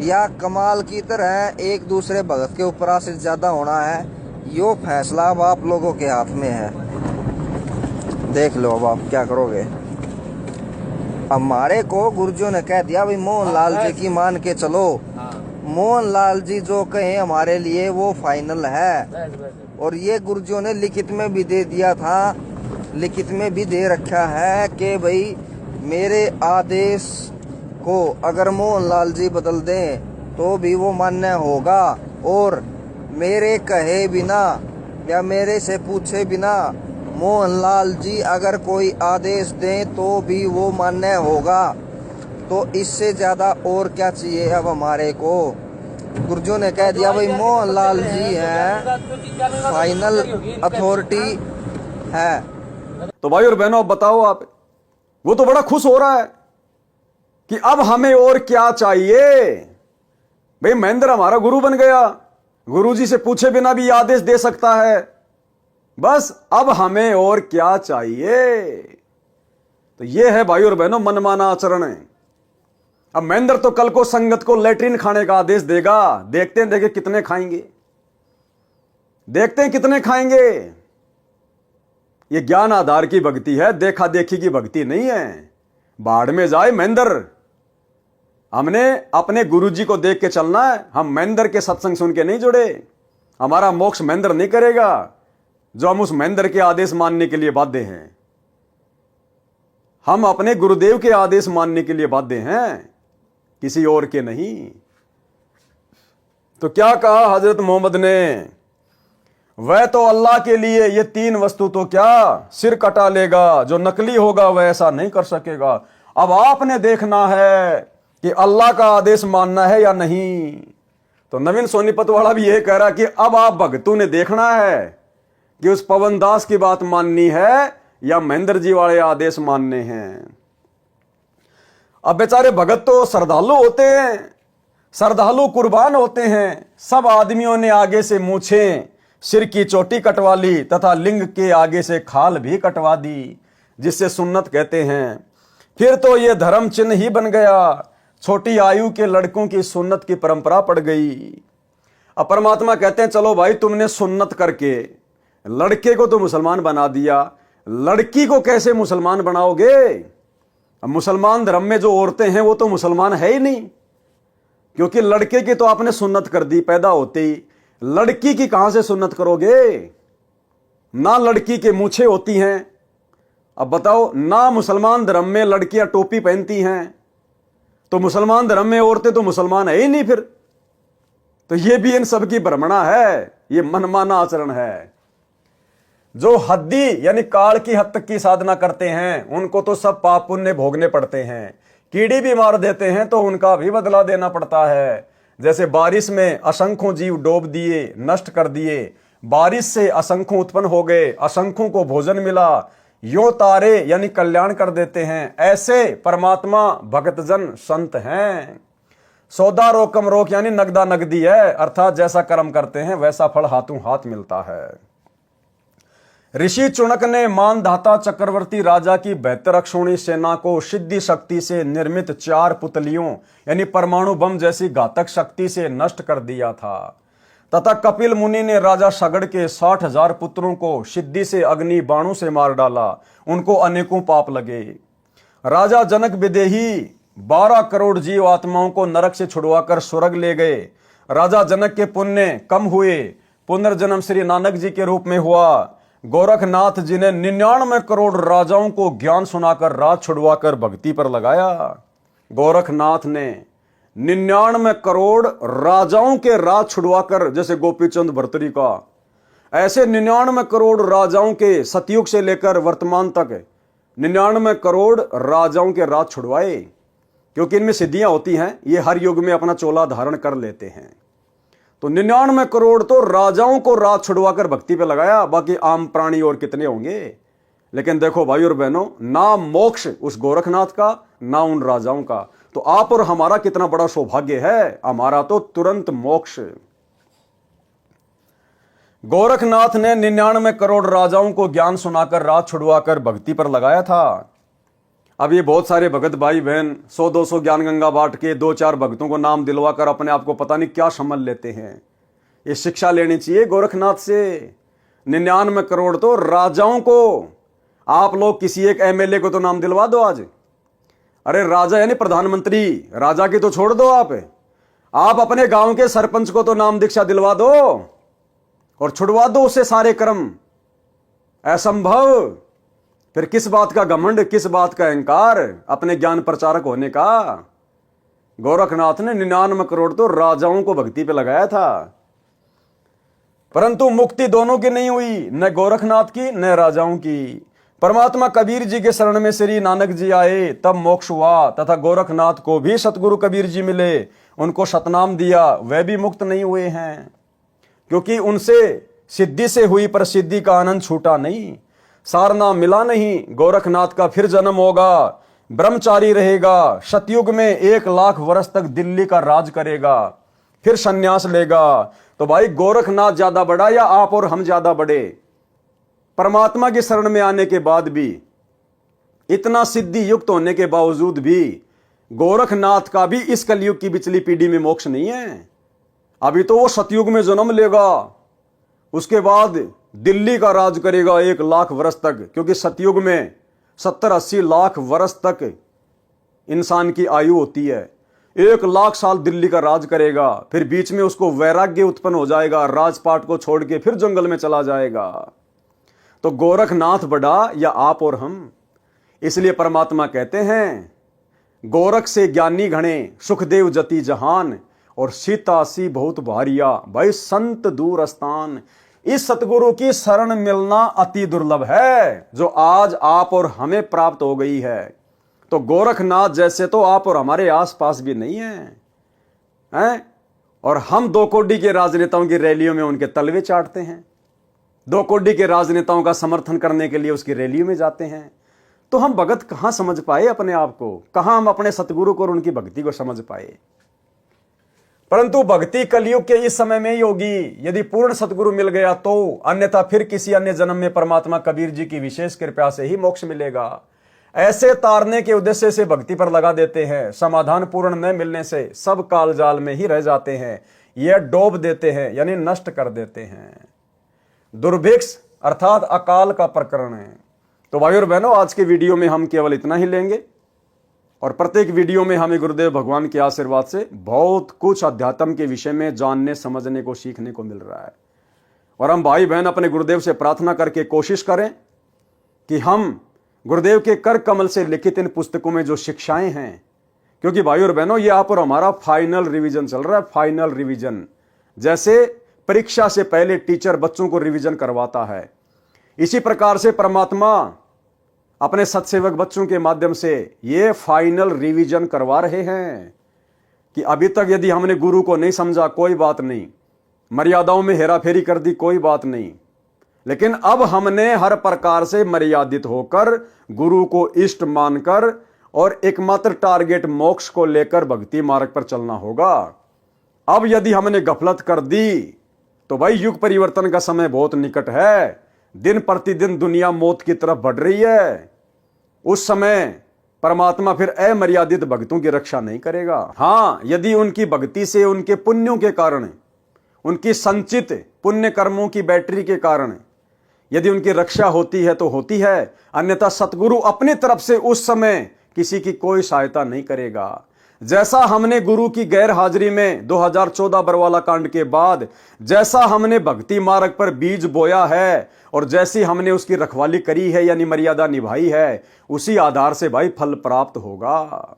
या कमाल की तरह एक दूसरे भगत के ऊपर आश्रित ज़्यादा होना है, यो फैसला अब आप लोगों के हाथ में है। देख लो अब आप क्या करोगे। हमारे को गुरुजियों ने कह दिया भाई मोहनलाल जी की मान के चलो। मोहनलाल जी जो कहें हमारे लिए वो फाइनल है। और ये गुरुजियों ने लिखित में भी दे दिया था, लिखित में भी दे रखा है कि भाई मेरे आदेश को अगर मोहनलाल जी बदल दें तो भी वो मान्य होगा, और मेरे कहे बिना या मेरे से पूछे बिना मोहनलाल जी अगर कोई आदेश दें तो भी वो मान्य होगा। तो इससे ज़्यादा और क्या चाहिए अब हमारे को। गुरुजियों ने कह दिया भाई मोहनलाल जी हैं, फाइनल अथॉरिटी है। तो भाई और बहनों, अब बताओ आप, वो तो बड़ा खुश हो रहा है कि अब हमें और क्या चाहिए। भाई महेंद्र हमारा गुरु बन गया, गुरुजी से पूछे बिना भी आदेश दे सकता है, बस अब हमें और क्या चाहिए। तो यह है भाई और बहनों मनमाना आचरण है। अब महेंद्र तो कल को संगत को लेटरिन खाने का आदेश देगा, देखते हैं देखे कितने खाएंगे, देखते हैं कितने खाएंगे। यह ज्ञान आधार की भक्ति है, देखा देखी की भक्ति नहीं है। बाढ़ में जाए महेंद्र, हमने अपने गुरुजी को देख के चलना है। हम महेंद्र के सत्संग सुन के नहीं जुड़े, हमारा मोक्ष महेंद्र नहीं करेगा जो हम उस महेंद्र के आदेश मानने के लिए बाध्य हैं। हम अपने गुरुदेव के आदेश मानने के लिए बाध्य हैं, किसी और के नहीं। तो क्या कहा हजरत मोहम्मद ने, वह तो अल्लाह के लिए ये तीन वस्तु तो क्या सिर कटा लेगा, जो नकली होगा वह ऐसा नहीं कर सकेगा। अब आपने देखना है कि अल्लाह का आदेश मानना है या नहीं। तो नवीन सोनीपत वाला भी यह कह रहा कि अब आप भगतों ने देखना है कि उस पवन दास की बात माननी है या महेंद्र जी वाले आदेश मानने हैं। अब बेचारे भगत तो श्रद्धालु होते हैं, श्रद्धालु कुर्बान होते हैं। सब आदमियों ने आगे से मूछें, सिर की चोटी कटवा ली तथा लिंग के आगे से खाल भी कटवा दी, जिससे सुन्नत कहते हैं। फिर तो यह धर्म चिन्ह ही बन गया, छोटी आयु के लड़कों की सुन्नत की परंपरा पड़ गई। अब परमात्मा कहते हैं चलो भाई तुमने सुन्नत करके लड़के को तो मुसलमान बना दिया, लड़की को कैसे मुसलमान बनाओगे। अब मुसलमान धर्म में जो औरतें हैं वो तो मुसलमान है ही नहीं, क्योंकि लड़के की तो आपने सुन्नत कर दी पैदा होते ही, लड़की की कहां से सुन्नत करोगे। ना लड़की के मूछें होती हैं। अब बताओ, ना मुसलमान धर्म में लड़कियां टोपी पहनती हैं, तो मुसलमान धर्म में औरतें तो मुसलमान है ही नहीं फिर। तो ये भी इन सब की भ्रमणा है, ये मनमाना आचरण है। जो हद्दी यानी काल की हद तक की साधना करते हैं उनको तो सब पाप पुण्य भोगने पड़ते हैं। कीड़ी भी मार देते हैं तो उनका भी बदला देना पड़ता है। जैसे बारिश में असंख्यों जीव डूब दिए, नष्ट कर दिए, बारिश से असंख्यों उत्पन्न हो गए, असंख्यों को भोजन मिला, यो तारे यानी कल्याण कर देते हैं। ऐसे परमात्मा भक्तजन संत हैं। सौदा रोकम रोक यानी नगदा नगदी है, अर्थात जैसा कर्म करते हैं वैसा फल हाथों हाथ मिलता है। ऋषि चुनक ने मानधाता चक्रवर्ती राजा की बेहतर अक्षौणी सेना को सिद्धि शक्ति से निर्मित 4 पुतलियों यानी परमाणु बम जैसी घातक शक्ति से नष्ट कर दिया था, तथा कपिल मुनि ने राजा सगड़ के 60,000 पुत्रों को सिद्धि से अग्नि बाणों से मार डाला। उनको अनेकों पाप लगे। राजा जनक विदेही 12 करोड़ जीव आत्माओं को नरक से छुड़वाकर स्वर्ग ले गए। राजा जनक के पुण्य कम हुए, पुनर्जन्म श्री नानक जी के रूप में हुआ। गोरखनाथ जी ने 99 करोड़ राजाओं को ज्ञान सुनाकर राज छुड़वाकर भक्ति पर लगाया। गोरखनाथ ने 99 करोड़ राजाओं के राज छुड़वाकर, जैसे गोपीचंद भर्तरी का, ऐसे 99 करोड़ राजाओं के सतयुग से लेकर वर्तमान तक 99 करोड़ राजाओं के राज छुड़वाए। क्योंकि इनमें सिद्धियां होती हैं, ये हर युग में अपना चोला धारण कर लेते हैं। तो 99 करोड़ तो राजाओं को राज छुड़वाकर भक्ति पे लगाया, बाकी आम प्राणी और कितने होंगे। लेकिन देखो भाई और बहनों, ना मोक्ष उस गोरखनाथ का, ना उन राजाओं का। तो आप और हमारा कितना बड़ा सौभाग्य है, हमारा तो तुरंत मोक्ष। गोरखनाथ ने 99 करोड़ राजाओं को ज्ञान सुनाकर राज छुड़वाकर भक्ति पर लगाया था। अब ये बहुत सारे भगत भाई बहन 100-200 ज्ञान गंगा बांट के 2-4 भक्तों को नाम दिलवाकर अपने आप को पता नहीं क्या समझ लेते हैं। ये शिक्षा लेनी चाहिए गोरखनाथ से। 99 करोड़ तो राजाओं को, आप लोग किसी एक एमएलए को तो नाम दिलवा दो आज। अरे राजा यानी प्रधानमंत्री, राजा की तो छोड़ दो आप अपने गांव के सरपंच को तो नाम दीक्षा दिलवा दो और छुड़वा दो उससे सारे कर्म। असंभव। फिर किस बात का घमंड, किस बात का अहंकार अपने ज्ञान प्रचारक होने का। गोरखनाथ ने 99 करोड़ तो राजाओं को भक्ति पे लगाया था, परंतु मुक्ति दोनों की नहीं हुई, न गोरखनाथ की न राजाओं की। परमात्मा कबीर जी के शरण में श्री नानक जी आए, तब मोक्ष हुआ, तथा गोरखनाथ को भी सतगुरु कबीर जी मिले, उनको सतनाम दिया, वह भी मुक्त नहीं हुए हैं, क्योंकि उनसे सिद्धि से हुई प्रसिद्धि का आनंद छूटा नहीं। सारना मिला नहीं, गोरखनाथ का फिर जन्म होगा, ब्रह्मचारी रहेगा, सतयुग में 1 लाख वर्ष तक दिल्ली का राज करेगा, फिर सन्यास लेगा। तो भाई गोरखनाथ ज्यादा बड़ा या आप और हम ज्यादा बड़े? परमात्मा की शरण में आने के बाद भी, इतना सिद्धि युक्त होने के बावजूद भी गोरखनाथ का भी इस कलयुग की पिछली पीढ़ी में मोक्ष नहीं है। अभी तो वो सतयुग में जन्म लेगा, उसके बाद दिल्ली का राज करेगा 1 लाख वर्ष तक, क्योंकि सतयुग में 70-80 लाख वर्ष तक इंसान की आयु होती है। 1 लाख साल दिल्ली का राज करेगा, फिर बीच में उसको वैराग्य उत्पन्न हो जाएगा, राजपाट को छोड़ के फिर जंगल में चला जाएगा। तो गोरखनाथ बड़ा या आप और हम? इसलिए परमात्मा कहते हैं, गोरख से ज्ञानी घणे, सुखदेव जति जहान, और सीता सी बहुत भारिया, भाई संत दूर स्थान। इस सतगुरु की शरण मिलना अति दुर्लभ है, जो आज आप और हमें प्राप्त हो गई है। तो गोरखनाथ जैसे तो आप और हमारे आसपास भी नहीं हैं? और हम 2 कोड़ी के राजनेताओं की रैलियों में उनके तलवे चाटते हैं, 2 कोड़ी के राजनेताओं का समर्थन करने के लिए उसकी रैलियों में जाते हैं। तो हम भगत कहां समझ पाए अपने आप को? कहां हम अपने सतगुरु को और उनकी भक्ति को समझ पाए? परंतु भक्ति कलयुग के इस समय में ही होगी, यदि पूर्ण सतगुरु मिल गया तो, अन्यथा फिर किसी अन्य जन्म में परमात्मा कबीर जी की विशेष कृपा से ही मोक्ष मिलेगा। ऐसे तारने के उद्देश्य से भक्ति पर लगा देते हैं, समाधान पूर्ण न मिलने से सब काल जाल में ही रह जाते हैं, यह डोब देते हैं यानी नष्ट कर देते हैं। दुर्भिक्ष अर्थात अकाल का प्रकरण है। तो भाई और बहनों, आज के वीडियो में हम केवल इतना ही लेंगे, और प्रत्येक वीडियो में हमें गुरुदेव भगवान के आशीर्वाद से बहुत कुछ अध्यात्म के विषय में जानने समझने को सीखने को मिल रहा है। और हम भाई बहन अपने गुरुदेव से प्रार्थना करके कोशिश करें कि हम गुरुदेव के कर कमल से लिखित इन पुस्तकों में जो शिक्षाएं हैं, क्योंकि भाई और बहनों ये आप और हमारा फाइनल रिवीजन चल रहा है। फाइनल रिवीजन, जैसे परीक्षा से पहले टीचर बच्चों को रिवीजन करवाता है, इसी प्रकार से परमात्मा अपने सत्सेवक बच्चों के माध्यम से ये फाइनल रिवीजन करवा रहे हैं कि अभी तक यदि हमने गुरु को नहीं समझा कोई बात नहीं, मर्यादाओं में हेराफेरी कर दी कोई बात नहीं, लेकिन अब हमने हर प्रकार से मर्यादित होकर गुरु को इष्ट मानकर और एकमात्र टारगेट मोक्ष को लेकर भक्ति मार्ग पर चलना होगा। अब यदि हमने गफलत कर दी तो भाई युग परिवर्तन का समय बहुत निकट है, दिन प्रतिदिन दुनिया मौत की तरफ बढ़ रही है। उस समय परमात्मा फिर अमर्यादित भक्तों की रक्षा नहीं करेगा। हां, यदि उनकी भक्ति से, उनके पुण्यों के कारण, उनकी संचित पुण्य कर्मों की बैटरी के कारण यदि उनकी रक्षा होती है तो होती है, अन्यथा सतगुरु अपनी तरफ से उस समय किसी की कोई सहायता नहीं करेगा। जैसा हमने गुरु की गैर हाजिरी में 2014 बरवाला कांड के बाद जैसा हमने भक्ति मार्ग पर बीज बोया है और जैसी हमने उसकी रखवाली करी है यानी मर्यादा निभाई है, उसी आधार से भाई फल प्राप्त होगा।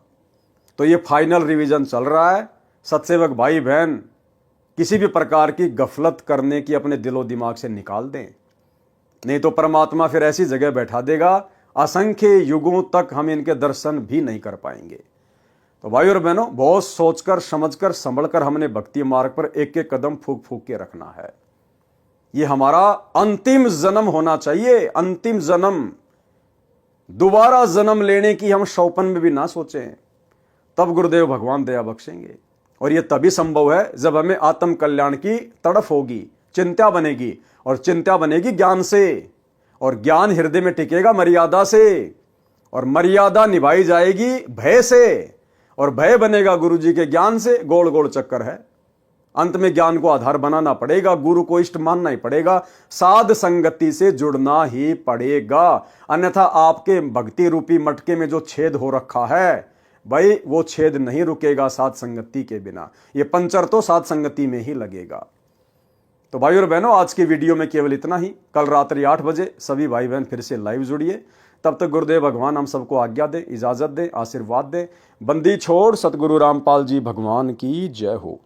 तो ये फाइनल रिवीजन चल रहा है। सत्सेवक भाई बहन किसी भी प्रकार की गफलत करने की अपने दिलो दिमाग से निकाल दें, नहीं तो परमात्मा फिर ऐसी जगह बैठा देगा असंख्य युगों तक हम इनके दर्शन भी नहीं कर पाएंगे। तो भाई और बहनों, बहुत सोचकर समझकर संभलकर हमने भक्ति मार्ग पर एक एक कदम फूक फूक के रखना है। ये हमारा अंतिम जन्म होना चाहिए, अंतिम जन्म। दोबारा जन्म लेने की हम शौपन में भी ना सोचें, तब गुरुदेव भगवान दया बख्शेंगे। और यह तभी संभव है जब हमें आत्म कल्याण की तड़फ होगी, चिंता बनेगी, और चिंता बनेगी ज्ञान से, और ज्ञान हृदय में टिकेगा मर्यादा से, और मर्यादा निभाई जाएगी भय से, और भय बनेगा गुरु जी के ज्ञान से। गोल गोल चक्कर है। अंत में ज्ञान को आधार बनाना पड़ेगा, गुरु को इष्ट मानना ही पड़ेगा, साध संगति से जुड़ना ही पड़ेगा। अन्यथा आपके भक्ति रूपी मटके में जो छेद हो रखा है भाई, वो छेद नहीं रुकेगा साध संगति के बिना। ये पंचर तो साध संगति में ही लगेगा। तो भाई और बहनों, आज की वीडियो में केवल इतना ही। कल रात्रि 8 बजे सभी भाई बहन फिर से लाइव जुड़िए। तब तक गुरुदेव भगवान हम सबको आज्ञा दे, इजाजत दे, आशीर्वाद दे। बंदी छोड़ सतगुरु रामपाल जी भगवान की जय हो।